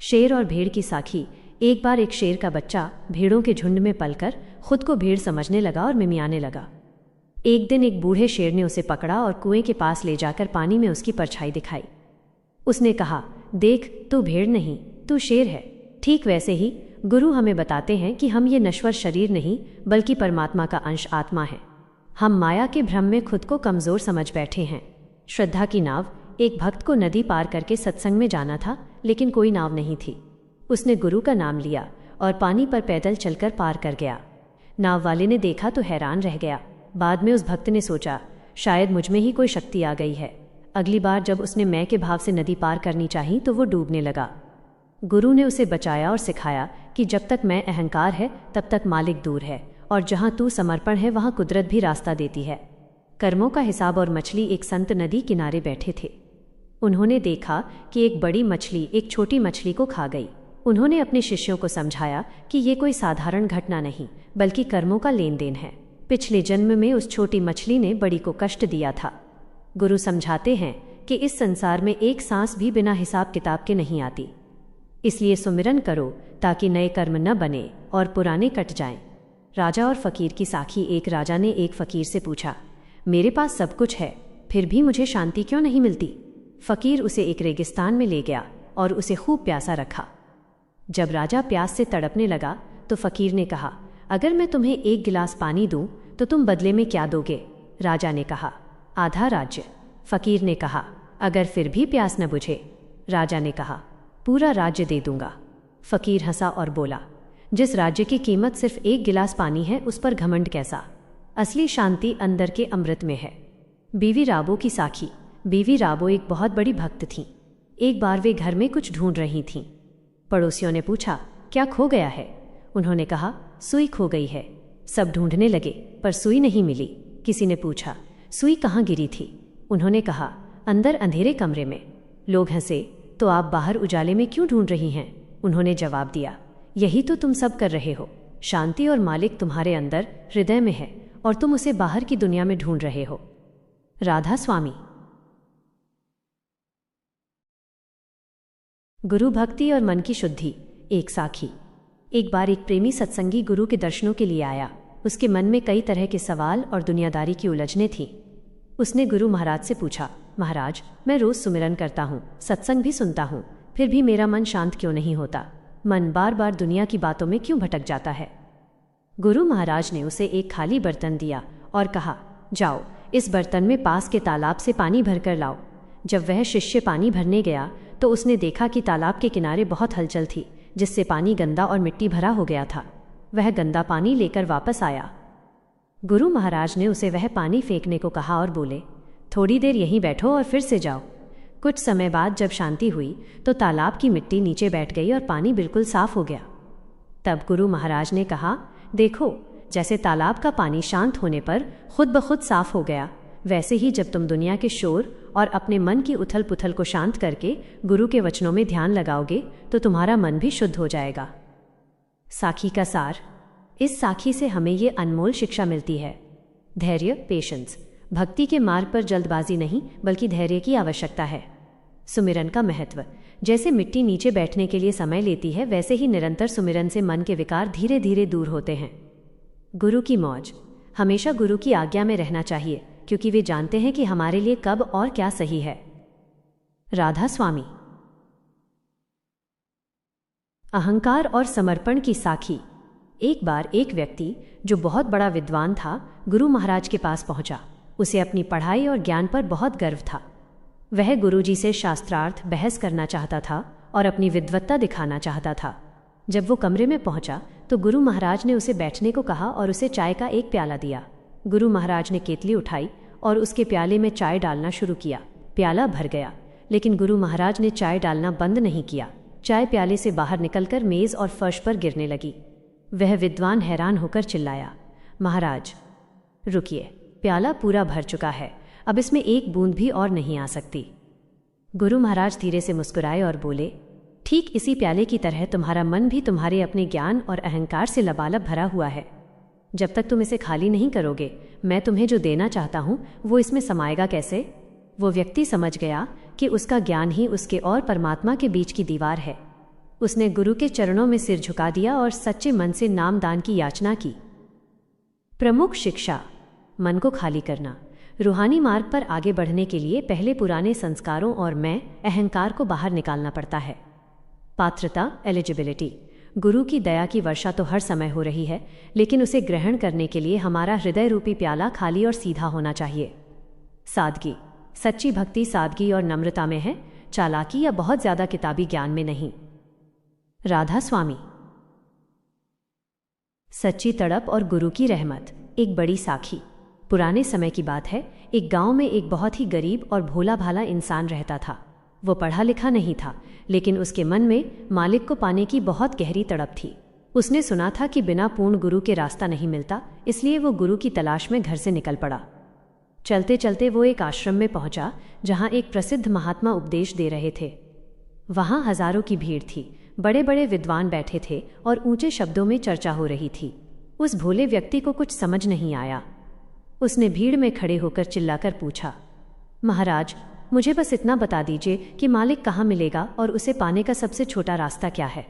शेर और भेड़ की साखी। एक बार एक शेर का बच्चा भेड़ों के झुंड में पलकर खुद को भेड़ समझने लगा और मिमियाने लगा। एक दिन एक बूढ़े शेर ने उसे पकड़ा और कुएं के पास ले जाकर पानी में उसकी परछाई दिखाई। उसने कहा, देख, तू भेड़ नहीं, तू शेर है। ठीक वैसे ही गुरु हमें बताते हैं कि हम ये नश्वर शरीर नहीं बल्कि परमात्मा का अंश आत्मा है। हम माया के भ्रम में खुद को कमज़ोर समझ बैठे हैं। श्रद्धा की नाव। एक भक्त को नदी पार करके सत्संग में जाना था, लेकिन कोई नाव नहीं थी। उसने गुरु का नाम लिया और पानी पर पैदल चलकर पार कर गया। नाव वाले ने देखा तो हैरान रह गया। बाद में उस भक्त ने सोचा, शायद मुझ में ही कोई शक्ति आ गई है। अगली बार जब उसने मैं के भाव से नदी पार करनी चाही तो वो डूबने लगा। गुरु ने उसे बचाया और सिखाया कि जब तक मैं अहंकार है तब तक मालिक दूर है, और जहाँ तू समर्पण है वहाँ कुदरत भी रास्ता देती है। कर्मों का हिसाब। और मछली। एक संत नदी किनारे बैठे थे। उन्होंने देखा कि एक बड़ी मछली एक छोटी मछली को खा गई। उन्होंने अपने शिष्यों को समझाया कि ये कोई साधारण घटना नहीं बल्कि कर्मों का लेन देन है। पिछले जन्म में उस छोटी मछली ने बड़ी को कष्ट दिया था। गुरु समझाते हैं कि इस संसार में एक सांस भी बिना हिसाब किताब के नहीं आती, इसलिए सुमिरन करो ताकि नए कर्म न बने और पुराने कट जाएं। राजा और फकीर की साखी। एक राजा ने एक फकीर से पूछा, मेरे पास सब कुछ है फिर भी मुझे शांति क्यों नहीं मिलती? फकीर उसे एक रेगिस्तान में ले गया और उसे खूब प्यासा रखा। जब राजा प्यास से तड़पने लगा तो फकीर ने कहा, अगर मैं तुम्हें एक गिलास पानी दूं तो तुम बदले में क्या दोगे? राजा ने कहा, आधा राज्य। फकीर ने कहा, अगर फिर भी प्यास न बुझे? राजा ने कहा, पूरा राज्य दे दूंगा। फकीर हंसा और बोला, जिस राज्य की कीमत सिर्फ एक गिलास पानी है उस पर घमंड कैसा? असली शांति अंदर के अमृत में है। बीवी राबो की साखी। बीवी राबो एक बहुत बड़ी भक्त थीं। एक बार वे घर में कुछ ढूंढ रही थीं। पड़ोसियों ने पूछा, क्या खो गया है? उन्होंने कहा, सुई खो गई है। सब ढूंढने लगे पर सुई नहीं मिली। किसी ने पूछा, सुई कहाँ गिरी थी? उन्होंने कहा, अंदर अंधेरे कमरे में। लोग हंसे, तो आप बाहर उजाले में क्यों ढूंढ रही हैं? उन्होंने जवाब दिया, यही तो तुम सब कर रहे हो। शांति और मालिक तुम्हारे अंदर हृदय में है और तुम उसे बाहर की दुनिया में ढूंढ रहे हो। राधा स्वामी। गुरु भक्ति और मन की शुद्धि। एक साखी। एक बार एक प्रेमी सत्संगी गुरु के दर्शनों के लिए आया। उसके मन में कई तरह के सवाल और दुनियादारी की उलझनें थीं। उसने गुरु महाराज से पूछा, महाराज, मैं रोज सुमिरन करता हूँ, सत्संग भी सुनता हूँ, फिर भी मेरा मन शांत क्यों नहीं होता? मन बार बार दुनिया की बातों में क्यों भटक जाता है? गुरु महाराज ने उसे एक खाली बर्तन दिया और कहा, जाओ इस बर्तन में पास के तालाब से पानी भरकर लाओ। जब वह शिष्य पानी भरने गया तो उसने देखा कि तालाब के किनारे बहुत हलचल थी, जिससे पानी गंदा और मिट्टी भरा हो गया था। वह गंदा पानी लेकर वापस आया। गुरु महाराज ने उसे वह पानी फेंकने को कहा और बोले, थोड़ी देर यहीं बैठो और फिर से जाओ। कुछ समय बाद जब शांति हुई तो तालाब की मिट्टी नीचे बैठ गई और पानी बिल्कुल साफ हो गया। तब गुरु महाराज ने कहा, देखो, जैसे तालाब का पानी शांत होने पर खुद ब खुद साफ हो गया, वैसे ही जब तुम दुनिया के शोर और अपने मन की उथल पुथल को शांत करके गुरु के वचनों में ध्यान लगाओगे तो तुम्हारा मन भी शुद्ध हो जाएगा। साखी का सार। इस साखी से हमें ये अनमोल शिक्षा मिलती है। धैर्य, पेशेंस। भक्ति के मार्ग पर जल्दबाजी नहीं बल्कि धैर्य की आवश्यकता है। सुमिरन का महत्व। जैसे मिट्टी नीचे बैठने के लिए समय लेती है, वैसे ही निरंतर सुमिरन से मन के विकार धीरे धीरे दूर होते हैं। गुरु की मौज। हमेशा गुरु की आज्ञा में रहना चाहिए, क्योंकि वे जानते हैं कि हमारे लिए कब और क्या सही है। राधा स्वामी। अहंकार और समर्पण की साखी। एक बार एक व्यक्ति जो बहुत बड़ा विद्वान था, गुरु महाराज के पास पहुंचा। उसे अपनी पढ़ाई और ज्ञान पर बहुत गर्व था। वह गुरुजी से शास्त्रार्थ बहस करना चाहता था और अपनी विद्वत्ता दिखाना चाहता था। जब वो कमरे में पहुंचा तो गुरु महाराज ने उसे बैठने को कहा और उसे चाय का एक प्याला दिया। गुरु महाराज ने केतली उठाई और उसके प्याले में चाय डालना शुरू किया। प्याला भर गया, लेकिन गुरु महाराज ने चाय डालना बंद नहीं किया। चाय प्याले से बाहर निकलकर मेज और फर्श पर गिरने लगी। वह विद्वान हैरान होकर चिल्लाया, महाराज रुकिए, प्याला पूरा भर चुका है, अब इसमें एक बूंद भी और नहीं आ सकती। गुरु महाराज धीरे से मुस्कुराए और बोले, ठीक इसी प्याले की तरह तुम्हारा मन भी तुम्हारे अपने ज्ञान और अहंकार से लबालब भरा हुआ है। जब तक तुम इसे खाली नहीं करोगे, मैं तुम्हें जो देना चाहता हूं वो इसमें समाएगा कैसे? वो व्यक्ति समझ गया कि उसका ज्ञान ही उसके और परमात्मा के बीच की दीवार है। उसने गुरु के चरणों में सिर झुका दिया और सच्चे मन से नामदान की याचना की। प्रमुख शिक्षा। मन को खाली करना। रूहानी मार्ग पर आगे बढ़ने के लिए पहले पुराने संस्कारों और मैं, अहंकार को बाहर निकालना पड़ता है। पात्रता, एलिजिबिलिटी। गुरु की दया की वर्षा तो हर समय हो रही है, लेकिन उसे ग्रहण करने के लिए हमारा हृदय रूपी प्याला खाली और सीधा होना चाहिए। सादगी। सच्ची भक्ति सादगी और नम्रता में है, चालाकी या बहुत ज्यादा किताबी ज्ञान में नहीं। राधा स्वामी। सच्ची तड़प और गुरु की रहमत। एक बड़ी साखी। पुराने समय की बात है, एक गांव में एक बहुत ही गरीब और भोला भाला इंसान रहता था। वो पढ़ा लिखा नहीं था, लेकिन उसके मन में मालिक को पाने की बहुत गहरी तड़प थी। उसने सुना था कि बिना पूर्ण गुरु के रास्ता नहीं मिलता, इसलिए वो गुरु की तलाश में घर से निकल पड़ा। चलते चलते वो एक आश्रम में पहुंचा, जहां एक प्रसिद्ध महात्मा उपदेश दे रहे थे। वहां हजारों की भीड़ थी, बड़े बड़े विद्वान बैठे थे और ऊंचे शब्दों में चर्चा हो रही थी। उस भोले व्यक्ति को कुछ समझ नहीं आया। उसने भीड़ में खड़े होकर चिल्लाकर पूछा, महाराज, मुझे बस इतना बता दीजिए कि मालिक कहाँ मिलेगा और उसे पाने का सबसे छोटा रास्ता क्या है।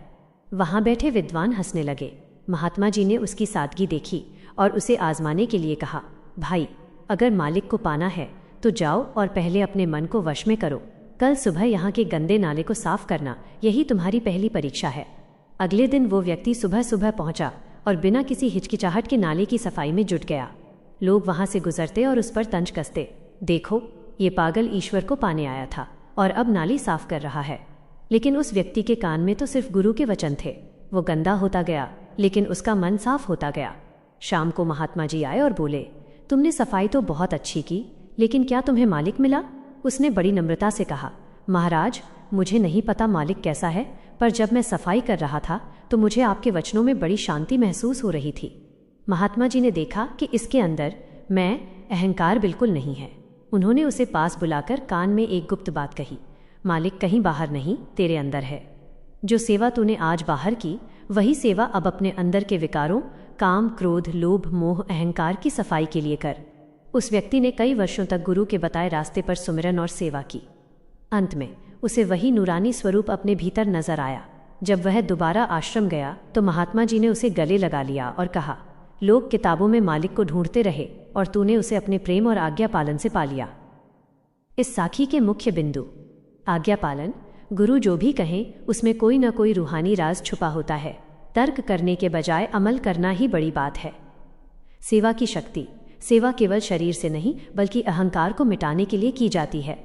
वहां बैठे विद्वान हंसने लगे। महात्मा जी ने उसकी सादगी देखी और उसे आजमाने के लिए कहा, भाई, अगर मालिक को पाना है तो जाओ और पहले अपने मन को वश में करो। कल सुबह यहाँ के गंदे नाले को साफ करना, यही तुम्हारी पहली परीक्षा है। अगले दिन वो व्यक्ति सुबह सुबह पहुंचा और बिना किसी हिचकिचाहट के नाले की सफाई में जुट गया। लोग वहां से गुजरते और उस पर तंज कसते, देखो, ये पागल ईश्वर को पाने आया था और अब नाली साफ कर रहा है। लेकिन उस व्यक्ति के कान में तो सिर्फ गुरु के वचन थे। वो गंदा होता गया, लेकिन उसका मन साफ होता गया। शाम को महात्मा जी आए और बोले, तुमने सफाई तो बहुत अच्छी की, लेकिन क्या तुम्हें मालिक मिला? उसने बड़ी नम्रता से कहा, महाराज, मुझे नहीं पता मालिक कैसा है, पर जब मैं सफाई कर रहा था तो मुझे आपके वचनों में बड़ी शांति महसूस हो रही थी। महात्मा जी ने देखा कि इसके अंदर मैं, अहंकार बिल्कुल नहीं है। उन्होंने उसे पास बुलाकर कान में एक गुप्त बात कही, मालिक कहीं बाहर नहीं, तेरे अंदर है। जो सेवा तूने आज बाहर की, वही सेवा अब अपने अंदर के विकारों, काम, क्रोध, लोभ, मोह, अहंकार की सफाई के लिए कर। उस व्यक्ति ने कई वर्षों तक गुरु के बताए रास्ते पर सुमिरन और सेवा की। अंत में उसे वही नूरानी स्वरूप अपने भीतर नजर आया। जब वह दोबारा आश्रम गया तो महात्मा जी ने उसे गले लगा लिया और कहा, लोग किताबों में मालिक को ढूंढते रहे और तूने उसे अपने प्रेम और आज्ञा पालन से पा लिया। इस साखी के मुख्य बिंदु। आज्ञा पालन। गुरु जो भी कहें उसमें कोई न कोई रूहानी राज छुपा होता है। तर्क करने के बजाय अमल करना ही बड़ी बात है। सेवा की शक्ति। सेवा केवल शरीर से नहीं बल्कि अहंकार को मिटाने के लिए की जाती है।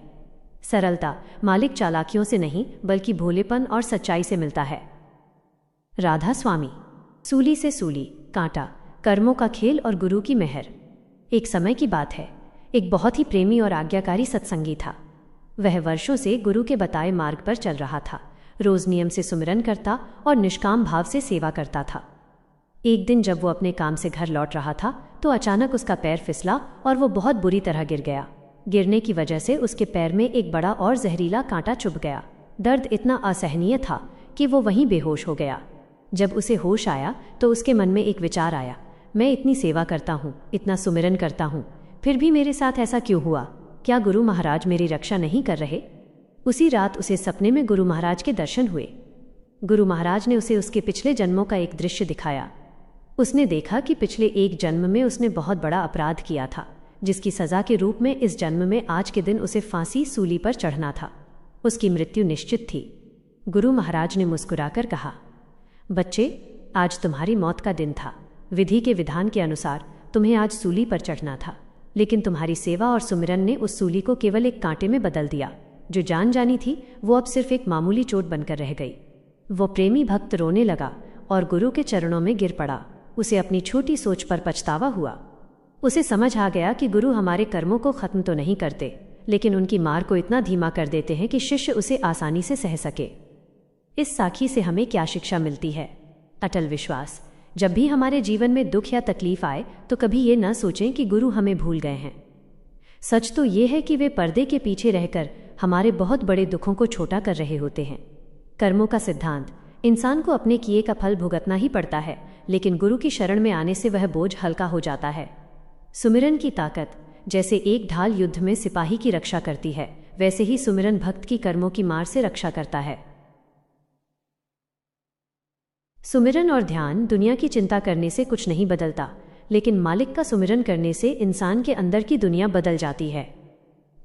सरलता। मालिक चालाकियों से नहीं बल्कि भोलेपन और सच्चाई से मिलता है। राधा स्वामी। सूली से सूली, कांटा, कर्मों का खेल और गुरु की मेहर। एक समय की बात है, एक बहुत ही प्रेमी और आज्ञाकारी सत्संगी था। वह वर्षों से गुरु के बताए मार्ग पर चल रहा था। रोज नियम से सुमिरन करता और निष्काम भाव से सेवा करता था। एक दिन जब वो अपने काम से घर लौट रहा था तो अचानक उसका पैर फिसला और वो बहुत बुरी तरह गिर गया। गिरने की वजह से उसके पैर में एक बड़ा और जहरीला कांटा चुभ गया। दर्द इतना असहनीय था कि वो वहीं बेहोश हो गया। जब उसे होश आया तो उसके मन में एक विचार आया, मैं इतनी सेवा करता हूँ, इतना सुमिरन करता हूँ, फिर भी मेरे साथ ऐसा क्यों हुआ? क्या गुरु महाराज मेरी रक्षा नहीं कर रहे? उसी रात उसे सपने में गुरु महाराज के दर्शन हुए। गुरु महाराज ने उसे उसके पिछले जन्मों का एक दृश्य दिखाया। उसने देखा कि पिछले एक जन्म में उसने बहुत बड़ा अपराध किया था, जिसकी सजा के रूप में इस जन्म में आज के दिन उसे फांसी सूली पर चढ़ना था। उसकी मृत्यु निश्चित थी। गुरु महाराज ने मुस्कुराकर कहा, बच्चे, आज तुम्हारी मौत का दिन था। विधि के विधान के अनुसार तुम्हें आज सूली पर चढ़ना था, लेकिन तुम्हारी सेवा और सुमिरन ने उस सूली को केवल एक कांटे में बदल दिया। जो जान जानी थी वो अब सिर्फ एक मामूली चोट बनकर रह गई। वो प्रेमी भक्त रोने लगा और गुरु के चरणों में गिर पड़ा। उसे अपनी छोटी सोच पर पछतावा हुआ। उसे समझ आ गया कि गुरु हमारे कर्मों को खत्म तो नहीं करते, लेकिन उनकी मार को इतना धीमा कर देते हैं कि शिष्य उसे आसानी से सह सके। इस साखी से हमें क्या शिक्षा मिलती है? अटल विश्वास। जब भी हमारे जीवन में दुख या तकलीफ आए तो कभी ये न सोचें कि गुरु हमें भूल गए हैं। सच तो ये है कि वे पर्दे के पीछे रहकर हमारे बहुत बड़े दुखों को छोटा कर रहे होते हैं। कर्मों का सिद्धांत, इंसान को अपने किए का फल भुगतना ही पड़ता है, लेकिन गुरु की शरण में आने से वह बोझ हल्का हो जाता है। सुमिरन की ताकत, जैसे एक ढाल युद्ध में सिपाही की रक्षा करती है, वैसे ही सुमिरन भक्त की कर्मों की मार से रक्षा करता है। सुमिरन और ध्यान दुनिया की चिंता करने से कुछ नहीं बदलता, लेकिन मालिक का सुमिरन करने से इंसान के अंदर की दुनिया बदल जाती है।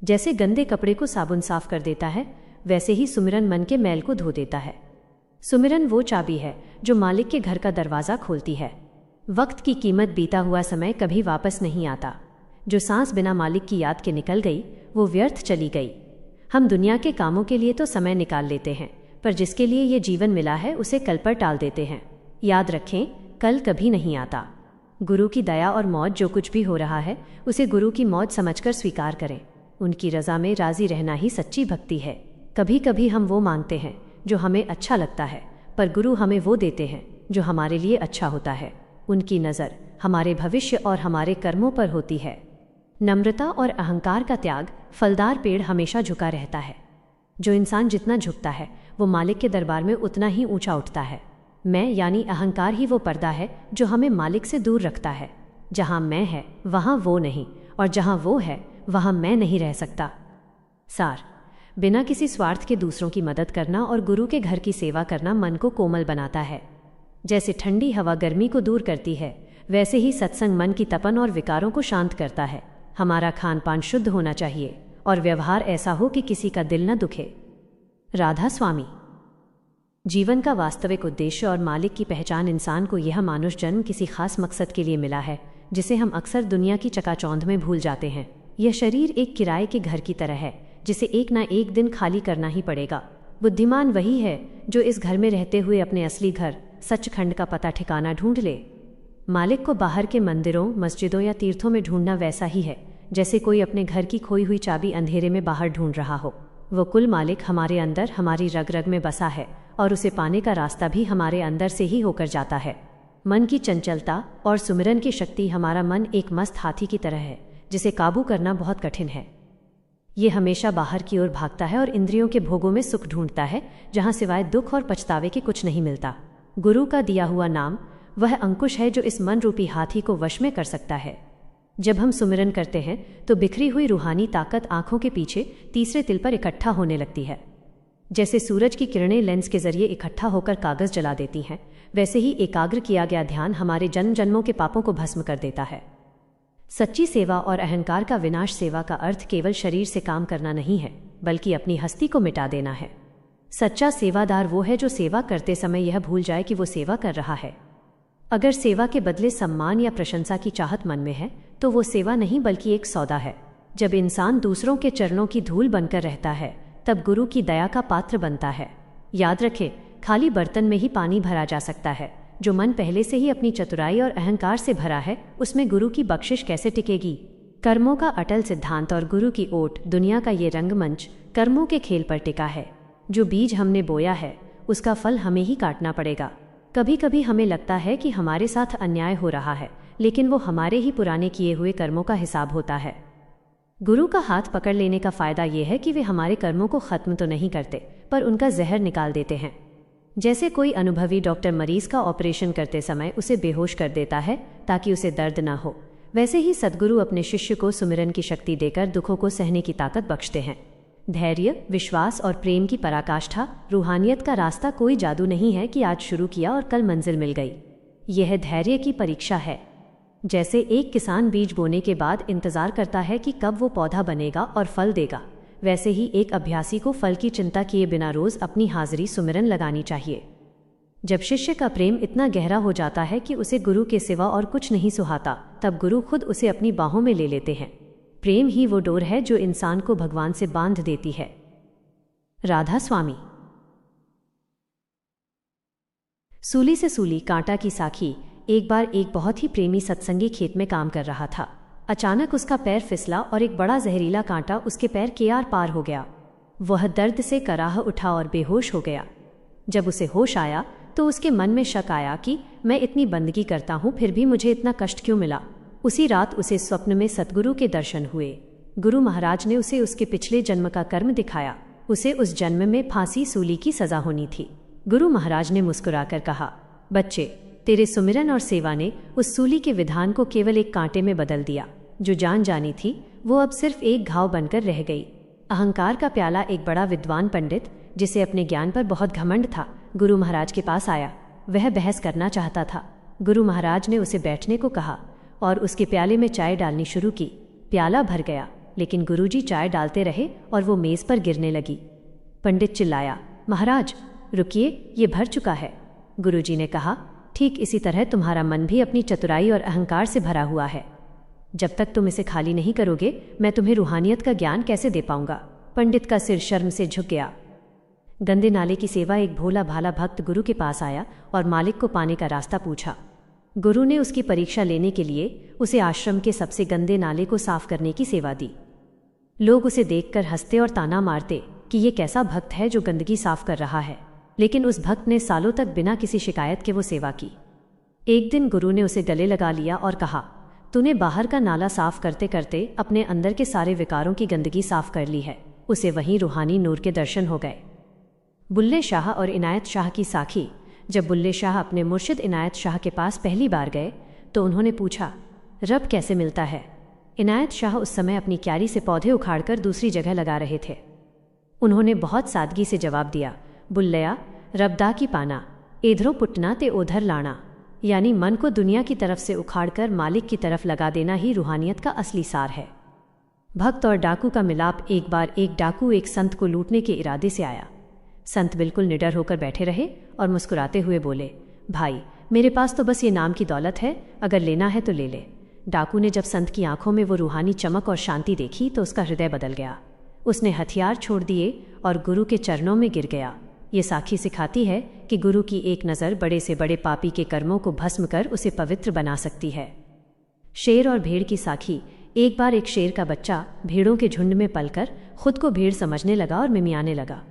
जैसे गंदे कपड़े को साबुन साफ कर देता है, वैसे ही सुमिरन मन के मैल को धो देता है। सुमिरन वो चाबी है जो मालिक के घर का दरवाज़ा खोलती है। वक्त की कीमत, बीता हुआ समय कभी वापस नहीं आता। जो सांस बिना मालिक की याद के निकल गई वो व्यर्थ चली गई। हम दुनिया के कामों के लिए तो समय निकाल लेते हैं, पर जिसके लिए ये जीवन मिला है उसे कल पर टाल देते हैं। याद रखें, कल कभी नहीं आता। गुरु की दया और मौज, जो कुछ भी हो रहा है उसे गुरु की मौज समझकर स्वीकार करें। उनकी रज़ा में राज़ी रहना ही सच्ची भक्ति है। कभी कभी हम वो मांगते हैं जो हमें अच्छा लगता है, पर गुरु हमें वो देते हैं जो हमारे लिए अच्छा होता है। उनकी नज़र हमारे भविष्य और हमारे कर्मों पर होती है। नम्रता और अहंकार का त्याग, फलदार पेड़ हमेशा झुका रहता है। जो इंसान जितना झुकता है वो मालिक के दरबार में उतना ही ऊंचा उठता है। मैं यानी अहंकार ही वो पर्दा है जो हमें मालिक से दूर रखता है। जहाँ मैं है वहाँ वो नहीं, और जहाँ वो है वहाँ मैं नहीं रह सकता। सार, बिना किसी स्वार्थ के दूसरों की मदद करना और गुरु के घर की सेवा करना मन को कोमल बनाता है। जैसे ठंडी हवा गर्मी को दूर करती है, वैसे ही सत्संग मन की तपन और विकारों को शांत करता है। हमारा खान पान शुद्ध होना चाहिए और व्यवहार ऐसा हो कि किसी का दिल न दुखे। राधा स्वामी। जीवन का वास्तविक उद्देश्य और मालिक की पहचान इंसान को यह मानुष जन्म किसी खास मकसद के लिए मिला है, जिसे हम अक्सर दुनिया की चकाचौंध में भूल जाते हैं। यह शरीर एक किराए के घर की तरह है, जिसे एक ना एक दिन खाली करना ही पड़ेगा। बुद्धिमान वही है जो इस घर में रहते हुए अपने असली घर सचखंड का पता ठिकाना ढूंढ ले। मालिक को बाहर के मंदिरों, मस्जिदों या तीर्थों में ढूंढना वैसा ही है जैसे कोई अपने घर की खोई हुई चाबी अंधेरे में बाहर ढूंढ रहा हो। वो कुल मालिक हमारे अंदर, हमारी रग रग में बसा है, और उसे पाने का रास्ता भी हमारे अंदर से ही होकर जाता है। मन की चंचलता और सुमिरन की शक्ति। हमारा मन एक मस्त हाथी की तरह है जिसे काबू करना बहुत कठिन है। ये हमेशा बाहर की ओर भागता है और इंद्रियों के भोगों में सुख ढूंढता है, जहाँ सिवाय दुख और पछतावे के कुछ नहीं मिलता। गुरु का दिया हुआ नाम वह अंकुश है जो इस मन रूपी हाथी को वश में कर सकता है। जब हम सुमिरन करते हैं तो बिखरी हुई रूहानी ताकत आंखों के पीछे तीसरे तिल पर इकट्ठा होने लगती है। जैसे सूरज की किरणें लेंस के जरिए इकट्ठा होकर कागज जला देती हैं, वैसे ही एकाग्र किया गया ध्यान हमारे जन्म जन्मों के पापों को भस्म कर देता है। सच्ची सेवा और अहंकार का विनाश। सेवा का अर्थ केवल शरीर से काम करना नहीं है, बल्कि अपनी हस्ती को मिटा देना है। सच्चा सेवादार वो है जो सेवा करते समय यह भूल जाए कि वो सेवा कर रहा है। अगर सेवा के बदले सम्मान या प्रशंसा की चाहत मन में है तो वो सेवा नहीं बल्कि एक सौदा है। जब इंसान दूसरों के चरणों की धूल बनकर रहता है तब गुरु की दया का पात्र बनता है। याद रखें, खाली बर्तन में ही पानी भरा जा सकता है। जो मन पहले से ही अपनी चतुराई और अहंकार से भरा है उसमें गुरु की बख्शिश कैसे टिकेगी? कर्मों का अटल सिद्धांत और गुरु की ओट। दुनिया का ये रंगमंच कर्मों के खेल पर टिका है। जो बीज हमने बोया है उसका फल हमें ही काटना पड़ेगा। कभी कभी हमें लगता है कि हमारे साथ अन्याय हो रहा है, लेकिन वो हमारे ही पुराने किए हुए कर्मों का हिसाब होता है। गुरु का हाथ पकड़ लेने का फायदा यह है कि वे हमारे कर्मों को खत्म तो नहीं करते, पर उनका जहर निकाल देते हैं। जैसे कोई अनुभवी डॉक्टर मरीज का ऑपरेशन करते समय उसे बेहोश कर देता है ताकि उसे दर्द ना हो, वैसे ही सद्गुरु अपने शिष्य को सुमिरन की शक्ति देकर दुखों को सहने की ताकत बख्शते हैं। धैर्य, विश्वास और प्रेम की पराकाष्ठा। रूहानियत का रास्ता कोई जादू नहीं है कि आज शुरू किया और कल मंजिल मिल गई। यह धैर्य की परीक्षा है। जैसे एक किसान बीज बोने के बाद इंतजार करता है कि कब वो पौधा बनेगा और फल देगा, वैसे ही एक अभ्यासी को फल की चिंता किए बिना रोज अपनी हाजिरी सुमिरन लगानी चाहिए। जब शिष्य का प्रेम इतना गहरा हो जाता है कि उसे गुरु के सिवा और कुछ नहीं सुहाता, तब गुरु खुद उसे अपनी बाहों में ले लेते हैं। प्रेम ही वो डोर है जो इंसान को भगवान से बांध देती है। राधा स्वामी। सूली से सूली, कांटा की साखी। एक बार एक बहुत ही प्रेमी सत्संगी खेत में काम कर रहा था। अचानक उसका पैर फिसला और एक बड़ा जहरीला कांटा उसके पैर के आर पार हो गया। वह दर्द से कराह उठा और बेहोश हो गया। जब उसे होश आया तो उसके मन में शक आया कि मैं इतनी बंदगी करता हूँ, फिर भी मुझे इतना कष्ट क्यों मिला। उसी रात उसे स्वप्न में सतगुरु के दर्शन हुए। गुरु महाराज ने उसे उसके पिछले जन्म का कर्म दिखाया। उसे उस जन्म में फांसी सूली की सजा होनी थी। गुरु महाराज ने मुस्कुराकर कहा, बच्चे, तेरे सुमिरन और सेवा ने उस सूली के विधान को केवल एक कांटे में बदल दिया। जो जान जानी थी वो अब सिर्फ एक घाव बनकर रह गई। अहंकार का प्याला। एक बड़ा विद्वान पंडित जिसे अपने ज्ञान पर बहुत घमंड था, गुरु महाराज के पास आया। वह बहस करना चाहता था। गुरु महाराज ने उसे बैठने को कहा और उसके प्याले में चाय डालनी शुरू की। प्याला भर गया, लेकिन गुरुजी चाय डालते रहे और वो मेज पर गिरने लगी। पंडित चिल्लाया, महाराज रुकिए, ये भर चुका है। गुरुजी ने कहा, ठीक इसी तरह तुम्हारा मन भी अपनी चतुराई और अहंकार से भरा हुआ है। जब तक तुम इसे खाली नहीं करोगे, मैं तुम्हें रूहानियत का ज्ञान कैसे दे पाऊंगा। पंडित का सिर शर्म से झुक गया। गंदे नाले की सेवा। एक भोला भाला भक्त गुरु के पास आया और मालिक को पाने का रास्ता पूछा। गुरु ने उसकी परीक्षा लेने के लिए उसे आश्रम के सबसे गंदे नाले को साफ करने की सेवा दी। लोग उसे देखकर हंसते और ताना मारते कि ये कैसा भक्त है जो गंदगी साफ कर रहा है, लेकिन उस भक्त ने सालों तक बिना किसी शिकायत के वो सेवा की। एक दिन गुरु ने उसे गले लगा लिया और कहा, तूने बाहर का नाला साफ करते करते अपने अंदर के सारे विकारों की गंदगी साफ कर ली है। उसे वहीं रूहानी नूर के दर्शन हो गए। बुल्ले शाह और इनायत शाह की साखी। जब बुल्ले शाह अपने मुर्शिद इनायत शाह के पास पहली बार गए तो उन्होंने पूछा, रब कैसे मिलता है। इनायत शाह उस समय अपनी क्यारी से पौधे उखाड़कर दूसरी जगह लगा रहे थे। उन्होंने बहुत सादगी से जवाब दिया, बुल्लया, रबदा की पाना, इधरों पुटना ते उधर लाना। यानी मन को दुनिया की तरफ से उखाड़कर मालिक की तरफ लगा देना ही रूहानियत का असली सार है। भक्त और डाकू का मिलाप। एक बार एक डाकू एक संत को लूटने के इरादे से आया। संत बिल्कुल निडर होकर बैठे रहे और मुस्कुराते हुए बोले, भाई, मेरे पास तो बस ये नाम की दौलत है, अगर लेना है तो ले ले। डाकू ने जब संत की आंखों में वो रूहानी चमक और शांति देखी तो उसका हृदय बदल गया। उसने हथियार छोड़ दिए और गुरु के चरणों में गिर गया। ये साखी सिखाती है कि गुरु की एक नज़र बड़े से बड़े पापी के कर्मों को भस्म कर उसे पवित्र बना सकती है। शेर और भेड़ की साखी। एक बार एक शेर का बच्चा भेड़ों के झुंड में पलकर खुद को भेड़ समझने लगा और मिमियाने लगा।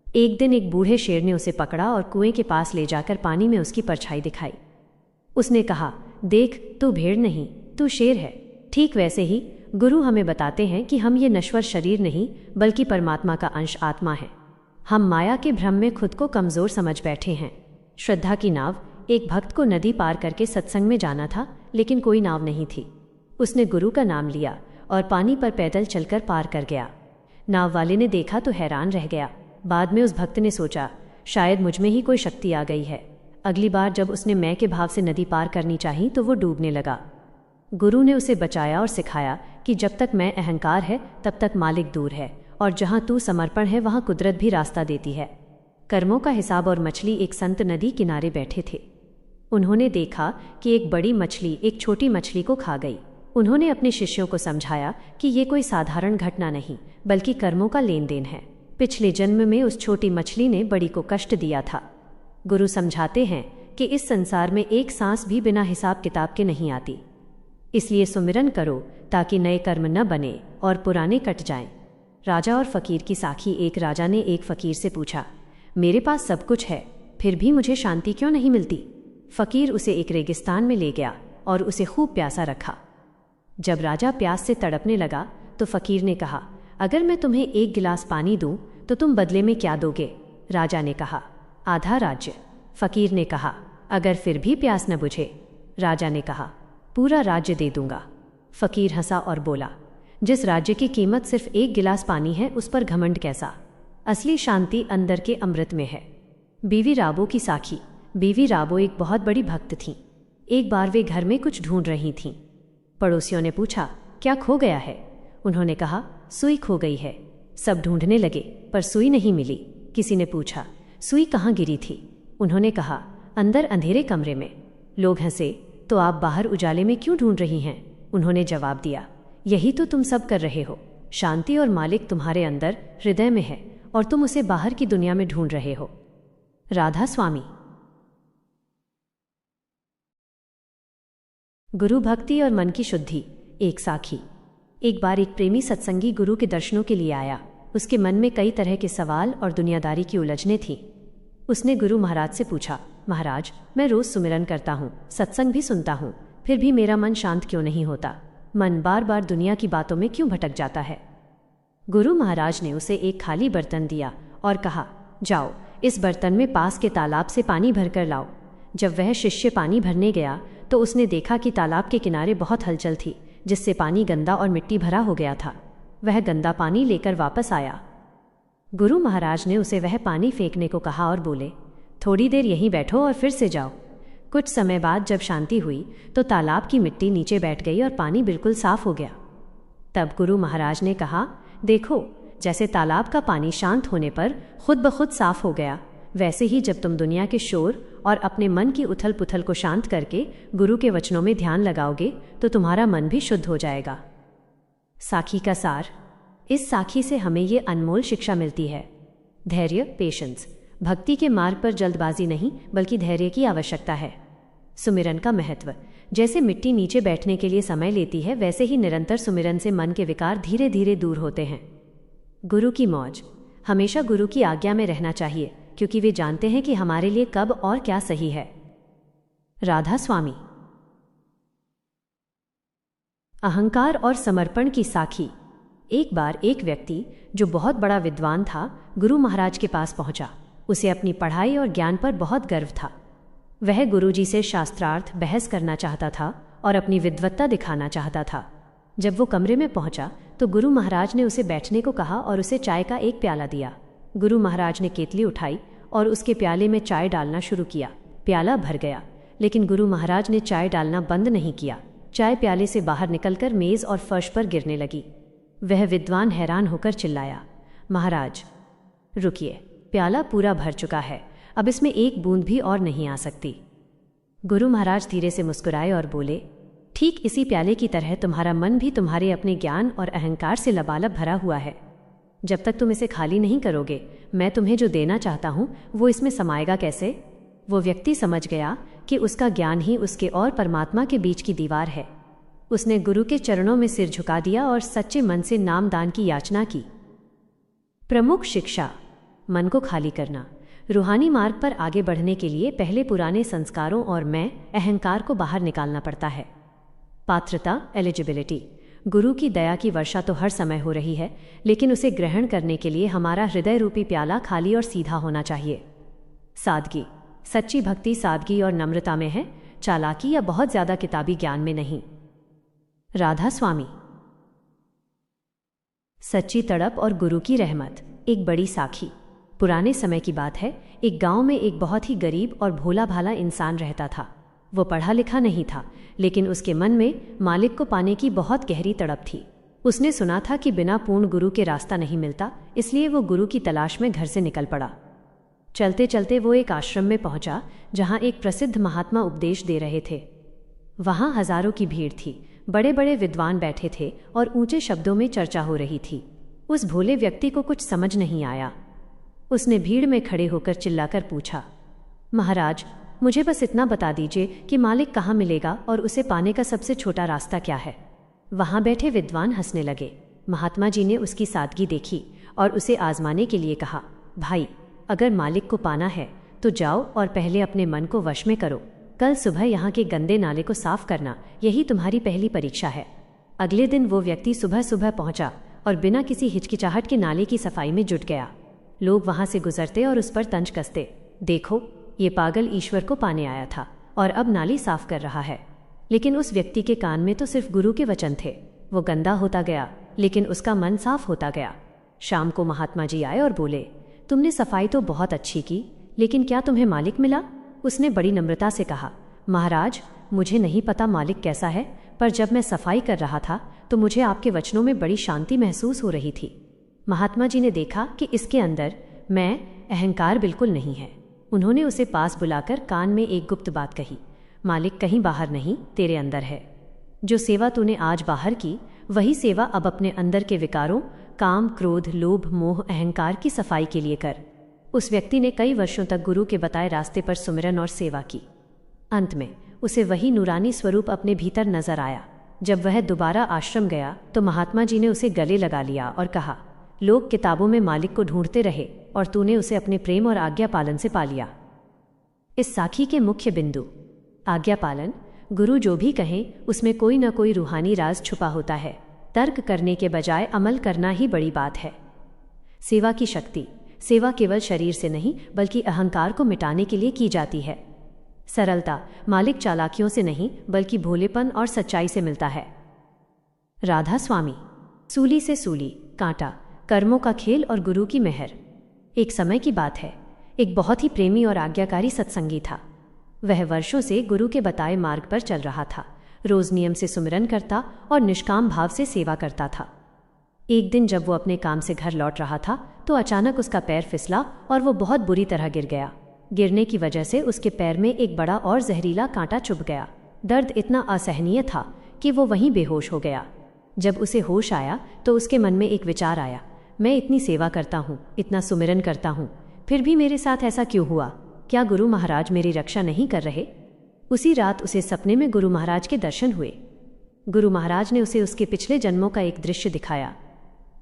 एक दिन एक बूढ़े शेर ने उसे पकड़ा और कुएं के पास ले जाकर पानी में उसकी परछाई दिखाई। उसने कहा, देख, तू भेड़ नहीं, तू शेर है। ठीक वैसे ही गुरु हमें बताते हैं कि हम ये नश्वर शरीर नहीं बल्कि परमात्मा का अंश आत्मा है। हम माया के भ्रम में खुद को कमज़ोर समझ बैठे हैं। श्रद्धा की नाव। एक भक्त को नदी पार करके सत्संग में जाना था, लेकिन कोई नाव नहीं थी। उसने गुरु का नाम लिया और पानी पर पैदल चलकर पार कर गया। नाव वाले ने देखा तो हैरान रह गया। बाद में उस भक्त ने सोचा, शायद मुझ में ही कोई शक्ति आ गई है। अगली बार जब उसने मैं के भाव से नदी पार करनी चाही तो वो डूबने लगा। गुरु ने उसे बचाया और सिखाया कि जब तक मैं अहंकार है तब तक मालिक दूर है, और जहाँ तू समर्पण है वहाँ कुदरत भी रास्ता देती है। कर्मों का हिसाब। और मछली। एक संत नदी किनारे बैठे थे। उन्होंने देखा कि एक बड़ी मछली एक छोटी मछली को खा गई। उन्होंने अपने शिष्यों को समझाया कि ये कोई साधारण घटना नहीं बल्कि कर्मों का लेन देन है। पिछले जन्म में उस छोटी मछली ने बड़ी को कष्ट दिया था। गुरु समझाते हैं कि इस संसार में एक सांस भी बिना हिसाब किताब के नहीं आती। इसलिए सुमिरन करो ताकि नए कर्म न बने और पुराने कट जाएं। राजा और फकीर की साखी। एक राजा ने एक फकीर से पूछा, मेरे पास सब कुछ है, फिर भी मुझे शांति क्यों नहीं मिलती। फकीर उसे एक रेगिस्तान में ले गया और उसे खूब प्यासा रखा। जब राजा प्यास से तड़पने लगा तो फकीर ने कहा, अगर मैं तुम्हें एक गिलास पानी दूं तो तुम बदले में क्या दोगे। राजा ने कहा, आधा राज्य। फकीर ने कहा, अगर फिर भी प्यास न बुझे। राजा ने कहा, पूरा राज्य दे दूंगा। फकीर हंसा और बोला, जिस राज्य की कीमत सिर्फ एक गिलास पानी है, उस पर घमंड कैसा? असली शांति अंदर के अमृत में है। बीवी राबो की साखी। बीवी राबो एक बहुत बड़ी भक्त थीं। एक बार वे घर में कुछ ढूंढ रही थीं। पड़ोसियों ने पूछा, क्या खो गया है? उन्होंने कहा, सुई खो गई है। सब ढूंढने लगे, पर सुई नहीं मिली। किसी ने पूछा, सुई कहाँ गिरी थी? उन्होंने कहा, अंदर अंधेरे कमरे में। लोग हंसे, तो आप बाहर उजाले में क्यों ढूंढ रही हैं? उन्होंने जवाब दिया, यही तो तुम सब कर रहे हो। शांति और मालिक तुम्हारे अंदर हृदय में है और तुम उसे बाहर की दुनिया में ढूंढ रहे हो। राधा स्वामी। गुरु भक्ति और मन की शुद्धि। एक साखी। एक बार एक प्रेमी सत्संगी गुरु के दर्शनों के लिए आया। उसके मन में कई तरह के सवाल और दुनियादारी की उलझनें थीं। उसने गुरु महाराज से पूछा, महाराज, मैं रोज सुमिरन करता हूँ, सत्संग भी सुनता हूँ, फिर भी मेरा मन शांत क्यों नहीं होता? मन बार बार दुनिया की बातों में क्यों भटक जाता है? गुरु महाराज ने उसे एक खाली बर्तन दिया और कहा, जाओ, इस बर्तन में पास के तालाब से पानी भरकर लाओ। जब वह शिष्य पानी भरने गया तो उसने देखा कि तालाब के किनारे बहुत हलचल थी, जिससे पानी गंदा और मिट्टी भरा हो गया था। वह गंदा पानी लेकर वापस आया। गुरु महाराज ने उसे वह पानी फेंकने को कहा और बोले, थोड़ी देर यहीं बैठो और फिर से जाओ। कुछ समय बाद जब शांति हुई तो तालाब की मिट्टी नीचे बैठ गई और पानी बिल्कुल साफ हो गया। तब गुरु महाराज ने कहा, देखो, जैसे तालाब का पानी शांत होने पर खुद ब खुद साफ हो गया, वैसे ही जब तुम दुनिया के शोर और अपने मन की उथल पुथल को शांत करके गुरु के वचनों में ध्यान लगाओगे तो तुम्हारा मन भी शुद्ध हो जाएगा। साखी का सार। इस साखी से हमें ये अनमोल शिक्षा मिलती है। धैर्य, पेशेंस। भक्ति के मार्ग पर जल्दबाजी नहीं, बल्कि धैर्य की आवश्यकता है। सुमिरन का महत्व। जैसे मिट्टी नीचे बैठने के लिए समय लेती है, वैसे ही निरंतर सुमिरन से मन के विकार धीरे धीरे दूर होते हैं। गुरु की मौज। हमेशा गुरु की आज्ञा में रहना चाहिए, क्योंकि वे जानते हैं कि हमारे लिए कब और क्या सही है। राधा स्वामी। अहंकार और समर्पण की साखी। एक बार एक व्यक्ति जो बहुत बड़ा विद्वान था, गुरु महाराज के पास पहुंचा। उसे अपनी पढ़ाई और ज्ञान पर बहुत गर्व था। वह गुरुजी से शास्त्रार्थ बहस करना चाहता था और अपनी विद्वत्ता दिखाना चाहता था। जब वो कमरे में पहुंचा तो गुरु महाराज ने उसे बैठने को कहा और उसे चाय का एक प्याला दिया। गुरु महाराज ने केतली उठाई और उसके प्याले में चाय डालना शुरू किया। प्याला भर गया, लेकिन गुरु महाराज ने चाय डालना बंद नहीं किया। चाय प्याले से बाहर निकलकर मेज और फर्श पर गिरने लगी। वह विद्वान हैरान होकर चिल्लाया, महाराज, रुकिए, प्याला पूरा भर चुका है, अब इसमें एक बूंद भी और नहीं आ सकती। गुरु महाराज धीरे से मुस्कुराए और बोले, ठीक इसी प्याले की तरह तुम्हारा मन भी तुम्हारे अपने ज्ञान और अहंकार से लबालब भरा हुआ है। जब तक तुम इसे खाली नहीं करोगे, मैं तुम्हें जो देना चाहता हूं वो इसमें समाएगा कैसे? वो व्यक्ति समझ गया कि उसका ज्ञान ही उसके और परमात्मा के बीच की दीवार है। उसने गुरु के चरणों में सिर झुका दिया और सच्चे मन से नामदान की याचना की। प्रमुख शिक्षा। मन को खाली करना। रूहानी मार्ग पर आगे बढ़ने के लिए पहले पुराने संस्कारों और मैं, अहंकार को बाहर निकालना पड़ता है। पात्रता, एलिजिबिलिटी। गुरु की दया की वर्षा तो हर समय हो रही है, लेकिन उसे ग्रहण करने के लिए हमारा हृदय रूपी प्याला खाली और सीधा होना चाहिए। सादगी। सच्ची भक्ति सादगी और नम्रता में है, चालाकी या बहुत ज्यादा किताबी ज्ञान में नहीं। राधा स्वामी। सच्ची तड़प और गुरु की रहमत। एक बड़ी साखी। पुराने समय की बात है। एक गांव में एक बहुत ही गरीब और भोला भाला इंसान रहता था। वो पढ़ा लिखा नहीं था, लेकिन उसके मन में मालिक को पाने की बहुत गहरी तड़प थी। उसने सुना था कि बिना पूर्ण गुरु के रास्ता नहीं मिलता, इसलिए वो गुरु की तलाश में घर से निकल पड़ा। चलते चलते वो एक आश्रम में पहुंचा, जहां एक प्रसिद्ध महात्मा उपदेश दे रहे थे। वहां हजारों की भीड़ थी, बड़े बड़े विद्वान बैठे थे और ऊंचे शब्दों में चर्चा हो रही थी। उस भोले व्यक्ति को कुछ समझ नहीं आया। उसने भीड़ में खड़े होकर चिल्लाकर पूछा, महाराज, मुझे बस इतना बता दीजिए कि मालिक कहाँ मिलेगा और उसे पाने का सबसे छोटा रास्ता क्या है। वहां बैठे विद्वान हंसने लगे। महात्मा जी ने उसकी सादगी देखी और उसे आजमाने के लिए कहा, भाई, अगर मालिक को पाना है तो जाओ और पहले अपने मन को वश में करो। कल सुबह यहाँ के गंदे नाले को साफ करना, यही तुम्हारी पहली परीक्षा है। अगले दिन वो व्यक्ति सुबह सुबह पहुंचा और बिना किसी हिचकिचाहट के नाले की सफाई में जुट गया। लोग वहां से गुजरते और उस पर तंज कसते, देखो, ये पागल ईश्वर को पाने आया था और अब नाली साफ कर रहा है। लेकिन उस व्यक्ति के कान में तो सिर्फ गुरु के वचन थे। वो गंदा होता गया लेकिन उसका मन साफ होता गया। शाम को महात्मा जी आए और बोले, तुमने सफाई तो बहुत अच्छी की, लेकिन क्या तुम्हें मालिक मिला? उसने बड़ी नम्रता से कहा, महाराज, मुझे नहीं पता मालिक कैसा है, पर जब मैं सफाई कर रहा था तो मुझे आपके वचनों में बड़ी शांति महसूस हो रही थी। महात्मा जी ने देखा कि इसके अंदर मैं अहंकार बिल्कुल नहीं है। उन्होंने उसे पास बुलाकर कान में एक गुप्त बात कही, मालिक कहीं बाहर नहीं, तेरे अंदर है। जो सेवा तूने आज बाहर की, वही सेवा अब अपने अंदर के विकारों, काम, क्रोध, लोभ, मोह, अहंकार की सफाई के लिए कर। उस व्यक्ति ने कई वर्षों तक गुरु के बताए रास्ते पर सुमिरन और सेवा की। अंत में उसे वही नूरानी स्वरूप अपने भीतर नजर आया। जब वह दोबारा आश्रम गया तो महात्मा जी ने उसे गले लगा लिया और कहा, लोग किताबों में मालिक को ढूंढते रहे और तूने उसे अपने प्रेम और आज्ञा पालन से पा लिया। इस साखी के मुख्य बिंदु। आज्ञा पालन। गुरु जो भी कहें उसमें कोई न कोई रूहानी राज छुपा होता है। तर्क करने के बजाय अमल करना ही बड़ी बात है। सेवा की शक्ति। सेवा केवल शरीर से नहीं बल्कि अहंकार को मिटाने के लिए की जाती है। सरलता। मालिक चालाकियों से नहीं बल्कि भोलेपन और सच्चाई से मिलता है। राधा स्वामी। सूली से सूली, कांटा, कर्मों का खेल और गुरु की मेहर। एक समय की बात है, एक बहुत ही प्रेमी और आज्ञाकारी सत्संगी था। वह वर्षों से गुरु के बताए मार्ग पर चल रहा था। रोज नियम से सुमिरन करता और निष्काम भाव से सेवा करता था। एक दिन जब वो अपने काम से घर लौट रहा था तो अचानक उसका पैर फिसला और वो बहुत बुरी तरह गिर गया। गिरने की वजह से उसके पैर में एक बड़ा और जहरीला कांटा चुभ गया। दर्द इतना असहनीय था कि वो वहीं बेहोश हो गया। जब उसे होश आया तो उसके मन में एक विचार आया, मैं इतनी सेवा करता हूँ, इतना सुमिरन करता हूँ, फिर भी मेरे साथ ऐसा क्यों हुआ? क्या गुरु महाराज मेरी रक्षा नहीं कर रहे? उसी रात उसे सपने में गुरु महाराज के दर्शन हुए। गुरु महाराज ने उसे उसके पिछले जन्मों का एक दृश्य दिखाया।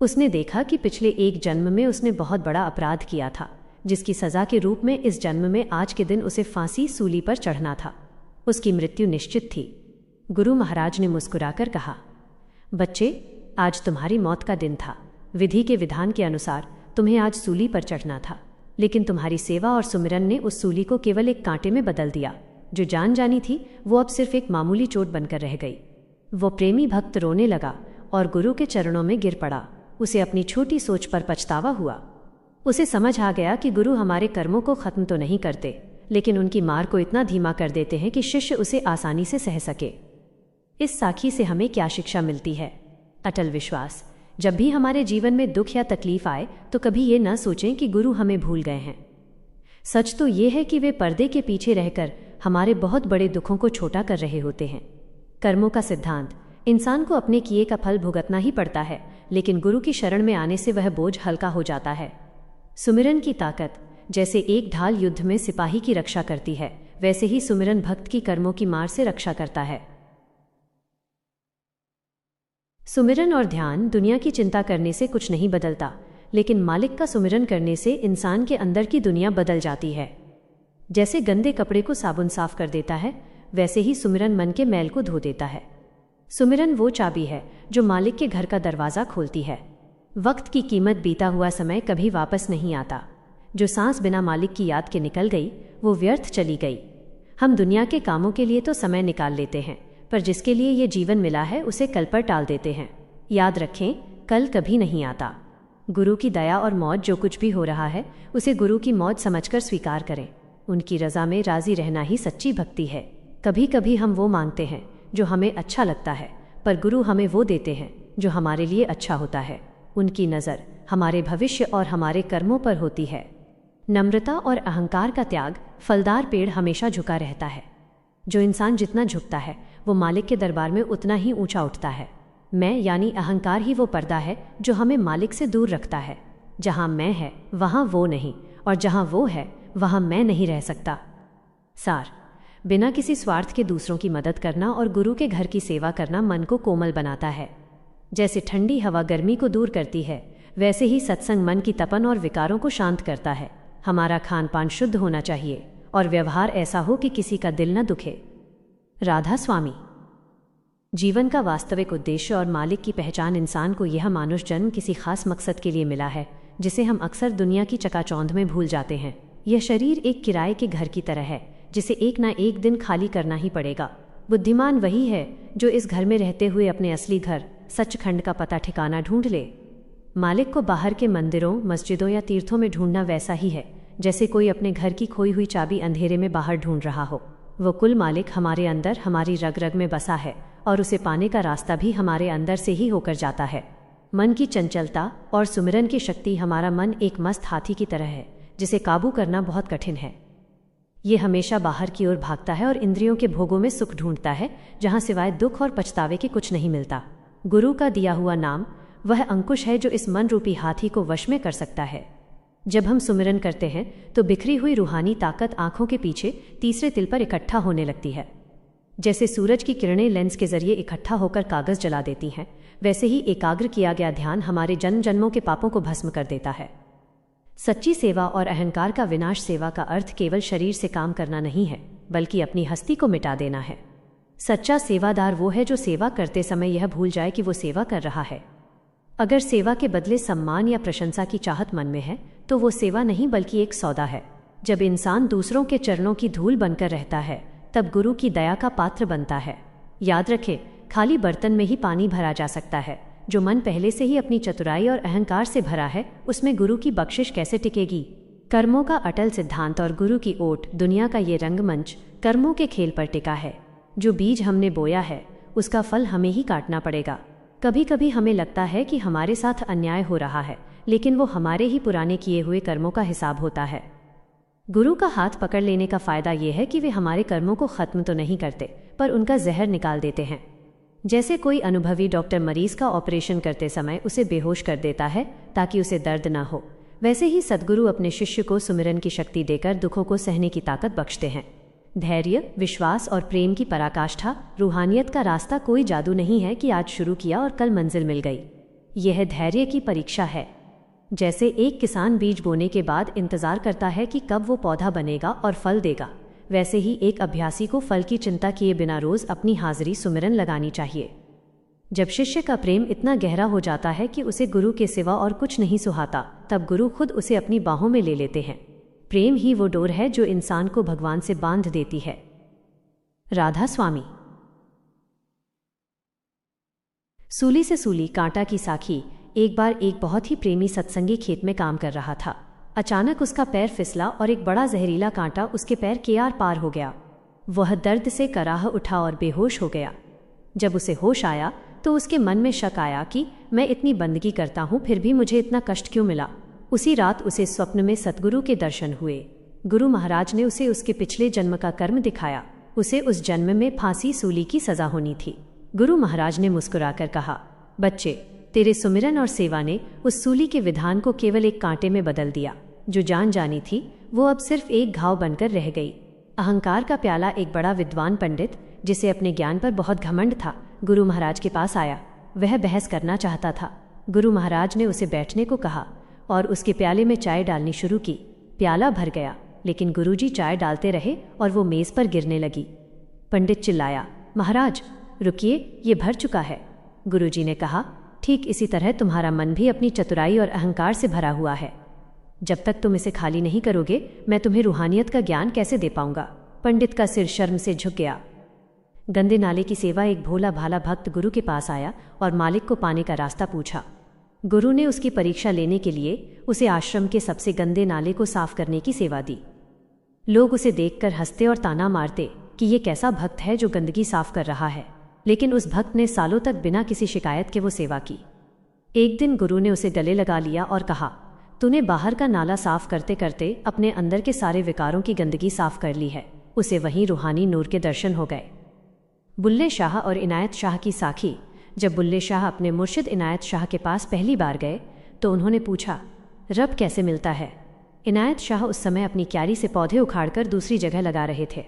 उसने देखा कि पिछले एक जन्म में उसने बहुत बड़ा अपराध किया था, जिसकी सजा के रूप में इस जन्म में आज के दिन उसे फांसी सूली पर चढ़ना था। उसकी मृत्यु निश्चित थी। गुरु महाराज ने मुस्कुराकर कहा, बच्चे, आज तुम्हारी मौत का दिन था। विधि के विधान के अनुसार तुम्हें आज सूली पर चढ़ना था, लेकिन तुम्हारी सेवा और सुमिरन ने उस सूली को केवल एक कांटे में बदल दिया। जो जान जानी थी वो अब सिर्फ एक मामूली चोट बनकर रह गई। वो प्रेमी भक्त रोने लगा और गुरु के चरणों में गिर पड़ा। उसे अपनी छोटी सोच पर पछतावा हुआ। उसे समझ आ गया कि गुरु हमारे कर्मों को खत्म तो नहीं करते, लेकिन उनकी मार को इतना धीमा कर देते हैं कि शिष्य उसे आसानी से सह सके। इस साखी से हमें क्या शिक्षा मिलती है? अटल विश्वास। जब भी हमारे जीवन में दुख या तकलीफ आए तो कभी ये न सोचें कि गुरु हमें भूल गए हैं। सच तो ये है कि वे पर्दे के पीछे रहकर हमारे बहुत बड़े दुखों को छोटा कर रहे होते हैं। कर्मों का सिद्धांत। इंसान को अपने किए का फल भुगतना ही पड़ता है, लेकिन गुरु की शरण में आने से वह बोझ हल्का हो जाता है। सुमिरन की ताकत। जैसे एक ढाल युद्ध में सिपाही की रक्षा करती है, वैसे ही सुमिरन भक्त की कर्मों की मार से रक्षा करता है। सुमिरन और ध्यान दुनिया की चिंता करने से कुछ नहीं बदलता, लेकिन मालिक का सुमिरन करने से इंसान के अंदर की दुनिया बदल जाती है। जैसे गंदे कपड़े को साबुन साफ कर देता है, वैसे ही सुमिरन मन के मैल को धो देता है। सुमिरन वो चाबी है जो मालिक के घर का दरवाज़ा खोलती है। वक्त की कीमत। बीता हुआ समय कभी वापस नहीं आता। जो सांस बिना मालिक की याद के निकल गई वो व्यर्थ चली गई। हम दुनिया के कामों के लिए तो समय निकाल लेते हैं, पर जिसके लिए ये जीवन मिला है उसे कल पर टाल देते हैं। याद रखें, कल कभी नहीं आता। गुरु की दया और मौज, जो कुछ भी हो रहा है उसे गुरु की मौज समझकर स्वीकार करें। उनकी रज़ा में राज़ी रहना ही सच्ची भक्ति है। कभी कभी हम वो मांगते हैं जो हमें अच्छा लगता है, पर गुरु हमें वो देते हैं जो हमारे लिए अच्छा होता है। उनकी नज़र हमारे भविष्य और हमारे कर्मों पर होती है। नम्रता और अहंकार का त्याग। फलदार पेड़ हमेशा झुका रहता है। जो इंसान जितना झुकता है वो मालिक के दरबार में उतना ही ऊंचा उठता है। मैं यानी अहंकार ही वो पर्दा है जो हमें मालिक से दूर रखता है। जहाँ मैं है वहाँ वो नहीं, और जहाँ वो है वहाँ मैं नहीं रह सकता। सार। बिना किसी स्वार्थ के दूसरों की मदद करना और गुरु के घर की सेवा करना मन को कोमल बनाता है। जैसे ठंडी हवा गर्मी को दूर करती है, वैसे ही सत्संग मन की तपन और विकारों को शांत करता है। हमारा खान पान शुद्ध होना चाहिए और व्यवहार ऐसा हो कि किसी का दिल न दुखे। राधा स्वामी। जीवन का वास्तविक उद्देश्य और मालिक की पहचान। इंसान को यह मानुष जन्म किसी खास मकसद के लिए मिला है, जिसे हम अक्सर दुनिया की चकाचौंध में भूल जाते हैं। यह शरीर एक किराए के घर की तरह है, जिसे एक ना एक दिन खाली करना ही पड़ेगा। बुद्धिमान वही है जो इस घर में रहते हुए अपने असली घर सचखंड का पता ठिकाना ढूंढ ले। मालिक को बाहर के मंदिरों, मस्जिदों या तीर्थों में ढूंढना वैसा ही है जैसे कोई अपने घर की खोई हुई चाबी अंधेरे में बाहर ढूंढ रहा हो। वो कुल मालिक हमारे अंदर, हमारी रग रग में बसा है और उसे पाने का रास्ता भी हमारे अंदर से ही होकर जाता है। मन की चंचलता और सुमिरन की शक्ति। हमारा मन एक मस्त हाथी की तरह है जिसे काबू करना बहुत कठिन है। ये हमेशा बाहर की ओर भागता है और इंद्रियों के भोगों में सुख ढूंढता है, जहां सिवाय दुख और पछतावे के कुछ नहीं मिलता। गुरु का दिया हुआ नाम वह अंकुश है जो इस मन रूपी हाथी को वश में कर सकता है। जब हम सुमिरन करते हैं तो बिखरी हुई रूहानी ताकत आंखों के पीछे तीसरे तिल पर इकट्ठा होने लगती है। जैसे सूरज की किरणें लेंस के जरिए इकट्ठा होकर कागज जला देती हैं, वैसे ही एकाग्र किया गया ध्यान हमारे जन्म जन्मों के पापों को भस्म कर देता है। सच्ची सेवा और अहंकार का विनाश। सेवा का अर्थ केवल शरीर से काम करना नहीं है, बल्कि अपनी हस्ती को मिटा देना है। सच्चा सेवादार वो है जो सेवा करते समय यह भूल जाए कि वो सेवा कर रहा है। अगर सेवा के बदले सम्मान या प्रशंसा की चाहत मन में है तो वो सेवा नहीं बल्कि एक सौदा है। जब इंसान दूसरों के चरणों की धूल बनकर रहता है तब गुरु की दया का पात्र बनता है। याद रखें, खाली बर्तन में ही पानी भरा जा सकता है। जो मन पहले से ही अपनी चतुराई और अहंकार से भरा है उसमें गुरु की बख्शिश कैसे टिकेगी। कर्मों का अटल सिद्धांत और गुरु की ओट। दुनिया का ये रंगमंच कर्मों के खेल पर टिका है। जो बीज हमने बोया है उसका फल हमें ही काटना पड़ेगा। कभी कभी हमें लगता है कि हमारे साथ अन्याय हो रहा है, लेकिन वो हमारे ही पुराने किए हुए कर्मों का हिसाब होता है। गुरु का हाथ पकड़ लेने का फायदा यह है कि वे हमारे कर्मों को खत्म तो नहीं करते, पर उनका जहर निकाल देते हैं। जैसे कोई अनुभवी डॉक्टर मरीज का ऑपरेशन करते समय उसे बेहोश कर देता है ताकि उसे दर्द ना हो, वैसे ही सद्गुरु अपने शिष्य को सुमिरन की शक्ति देकर दुखों को सहने की ताकत बख्शते हैं। धैर्य, विश्वास और प्रेम की पराकाष्ठा। रूहानियत का रास्ता कोई जादू नहीं है कि आज शुरू किया और कल मंजिल मिल गई। यह धैर्य की परीक्षा है। जैसे एक किसान बीज बोने के बाद इंतजार करता है कि कब वो पौधा बनेगा और फल देगा, वैसे ही एक अभ्यासी को फल की चिंता किए बिना रोज अपनी हाजिरी सुमिरन लगानी चाहिए। जब शिष्य का प्रेम इतना गहरा हो जाता है कि उसे गुरु के सिवा और कुछ नहीं सुहाता, तब गुरु खुद उसे अपनी बाहों में ले लेते हैं। प्रेम ही वो डोर है जो इंसान को भगवान से बांध देती है। राधा स्वामी। सूली से सूली, कांटा की साखी। एक बार एक बहुत ही प्रेमी सत्संगी खेत में काम कर रहा था। अचानक उसका पैर फिसला और एक बड़ा जहरीला कांटा उसके पैर के आर पार हो गया। वह दर्द से कराह उठा और बेहोश हो गया। जब उसे होश आया तो उसके मन में शक आया कि मैं इतनी बंदगी करता हूँ फिर भी मुझे इतना कष्ट क्यों मिला। उसी रात उसे स्वप्न में सतगुरु के दर्शन हुए। गुरु महाराज ने उसे उसके पिछले जन्म का कर्म दिखाया। उसे उस जन्म में फांसी सूली की सजा होनी थी। गुरु महाराज ने मुस्कुराकर कहा, बच्चे, तेरे सुमिरन और सेवा ने उस सूली के विधान को केवल एक कांटे में बदल दिया। जो जान जानी थी वो अब सिर्फ एक घाव बनकर रह गई। अहंकार का प्याला। एक बड़ा विद्वान पंडित जिसे अपने ज्ञान पर बहुत घमंड था, गुरु महाराज के पास आया। वह बहस करना चाहता था। गुरु महाराज ने उसे बैठने को कहा और उसके प्याले में चाय डालनी शुरू की। प्याला भर गया, लेकिन गुरुजी चाय डालते रहे और वो मेज पर गिरने लगी। पंडित चिल्लाया, महाराज रुकिए, ये भर चुका है। गुरुजी ने कहा, ठीक इसी तरह तुम्हारा मन भी अपनी चतुराई और अहंकार से भरा हुआ है। जब तक तुम इसे खाली नहीं करोगे मैं तुम्हें रूहानियत का ज्ञान कैसे दे पाऊंगा। पंडित का सिर शर्म से झुक गया। गंदे नाले की सेवा। एक भोला भाला भक्त गुरु के पास आया और मालिक को पाने का रास्ता पूछा। गुरु ने उसकी परीक्षा लेने के लिए उसे आश्रम के सबसे गंदे नाले को साफ करने की सेवा दी। लोग उसे देखकर हंसते और ताना मारते कि ये कैसा भक्त है जो गंदगी साफ कर रहा है, लेकिन उस भक्त ने सालों तक बिना किसी शिकायत के वो सेवा की। एक दिन गुरु ने उसे गले लगा लिया और कहा, तूने बाहर का नाला साफ करते करते अपने अंदर के सारे विकारों की गंदगी साफ कर ली है। उसे वहीं रूहानी नूर के दर्शन हो गए। बुल्ले शाह और इनायत शाह की साखी। जब बुल्ले शाह अपने मुर्शिद इनायत शाह के पास पहली बार गए तो उन्होंने पूछा, रब कैसे मिलता है। इनायत शाह उस समय अपनी क्यारी से पौधे उखाड़कर दूसरी जगह लगा रहे थे।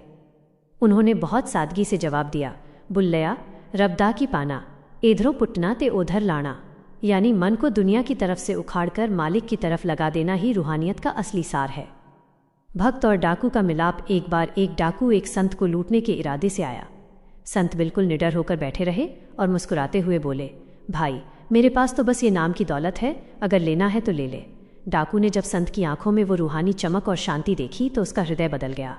उन्होंने बहुत सादगी से जवाब दिया, बुल्लया, रबदा की पाना, इधरों पुटना ते उधर लाना। यानी मन को दुनिया की तरफ से उखाड़कर मालिक की तरफ लगा देना ही रूहानियत का असली सार है। भक्त और डाकू का मिलाप। एक बार एक डाकू एक संत को लूटने के इरादे से आया। संत बिल्कुल निडर होकर बैठे रहे और मुस्कुराते हुए बोले, भाई मेरे पास तो बस ये नाम की दौलत है, अगर लेना है तो ले ले। डाकू ने जब संत की आंखों में वो रूहानी चमक और शांति देखी तो उसका हृदय बदल गया।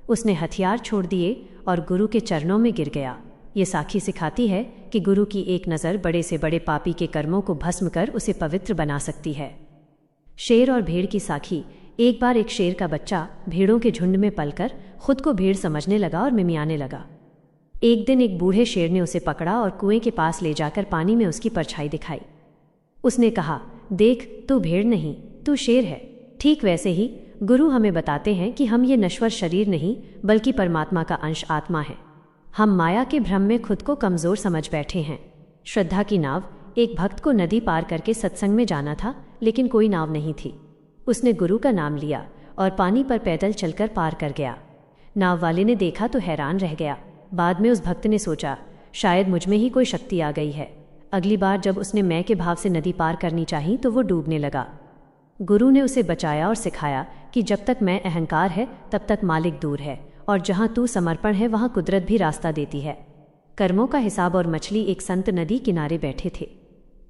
उसने हथियार छोड़ दिए और गुरु के चरणों में गिर गया। ये साखी सिखाती है कि गुरु की एक नज़र बड़े से बड़े पापी के कर्मों को भस्म कर उसे पवित्र बना सकती है। शेर और भेड़ की साखी। एक बार एक शेर का बच्चा भेड़ों के झुंड में पलकर खुद को भेड़ समझने लगा और मिमियाने लगा। एक दिन एक बूढ़े शेर ने उसे पकड़ा और कुएं के पास ले जाकर पानी में उसकी परछाई दिखाई। उसने कहा, देख, तू भेड़ नहीं, तू शेर है। ठीक वैसे ही गुरु हमें बताते हैं कि हम ये नश्वर शरीर नहीं बल्कि परमात्मा का अंश आत्मा है। हम माया के भ्रम में खुद को कमज़ोर समझ बैठे हैं। श्रद्धा की नाव। एक भक्त को नदी पार करके सत्संग में जाना था, लेकिन कोई नाव नहीं थी। उसने गुरु का नाम लिया और पानी पर पैदल चलकर पार कर गया। नाव वाले ने देखा तो हैरान रह गया। बाद में उस भक्त ने सोचा, शायद मुझ में ही कोई शक्ति आ गई है। अगली बार जब उसने मैं के भाव से नदी पार करनी चाही तो वो डूबने लगा। गुरु ने उसे बचाया और सिखाया कि जब तक मैं अहंकार है तब तक मालिक दूर है, और जहाँ तू समर्पण है वहाँ कुदरत भी रास्ता देती है। कर्मों का हिसाब। और मछली। एक संत नदी किनारे बैठे थे।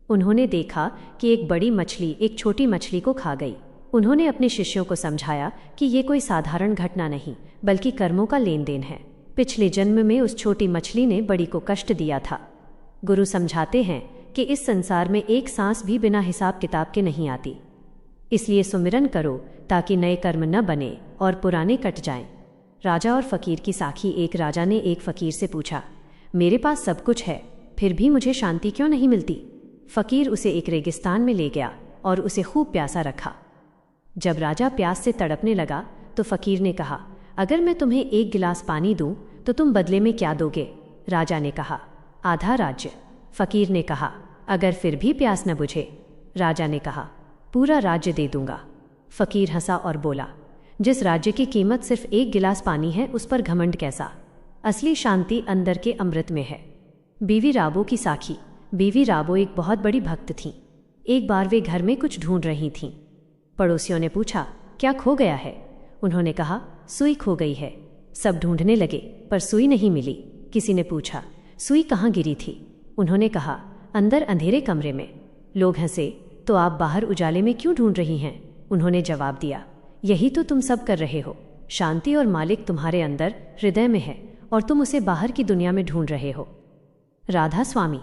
उन्होंने देखा कि एक बड़ी मछली एक छोटी मछली को खा गई। उन्होंने अपने शिष्यों को समझाया कि ये कोई साधारण घटना नहीं बल्कि कर्मों का लेन देन है। पिछले जन्म में उस छोटी मछली ने बड़ी को कष्ट दिया था। गुरु समझाते हैं कि इस संसार में एक सांस भी बिना हिसाब किताब के नहीं आती। इसलिए सुमिरन करो ताकि नए कर्म न बने और पुराने कट जाएं। राजा और फकीर की साखी। एक राजा ने एक फकीर से पूछा, मेरे पास सब कुछ है, फिर भी मुझे शांति क्यों नहीं मिलती? फकीर उसे एक रेगिस्तान में ले गया और उसे खूब प्यासा रखा। जब राजा प्यास से तड़पने लगा तो फकीर ने कहा, अगर मैं तुम्हें एक गिलास पानी दूं तो तुम बदले में क्या दोगे? राजा ने कहा, आधा राज्य। फकीर ने कहा, अगर फिर भी प्यास न बुझे? राजा ने कहा, पूरा राज्य दे दूंगा। फकीर हंसा और बोला, जिस राज्य की कीमत सिर्फ एक गिलास पानी है उस पर घमंड कैसा? असली शांति अंदर के अमृत में है। बीवी राबो की साखी। बीवी राबो एक बहुत बड़ी भक्त थीं। एक बार वे घर में कुछ ढूंढ रही थीं। पड़ोसियों ने पूछा, क्या खो गया है? उन्होंने कहा, सुई खो गई है। सब ढूंढने लगे पर सुई नहीं मिली। किसी ने पूछा, सुई कहाँ गिरी थी? उन्होंने कहा, अंदर अंधेरे कमरे में। लोग हंसे, तो आप बाहर उजाले में क्यों ढूंढ रही हैं? उन्होंने जवाब दिया, यही तो तुम सब कर रहे हो। शांति और मालिक तुम्हारे अंदर हृदय में है और तुम उसे बाहर की दुनिया में ढूंढ रहे हो। राधा स्वामी।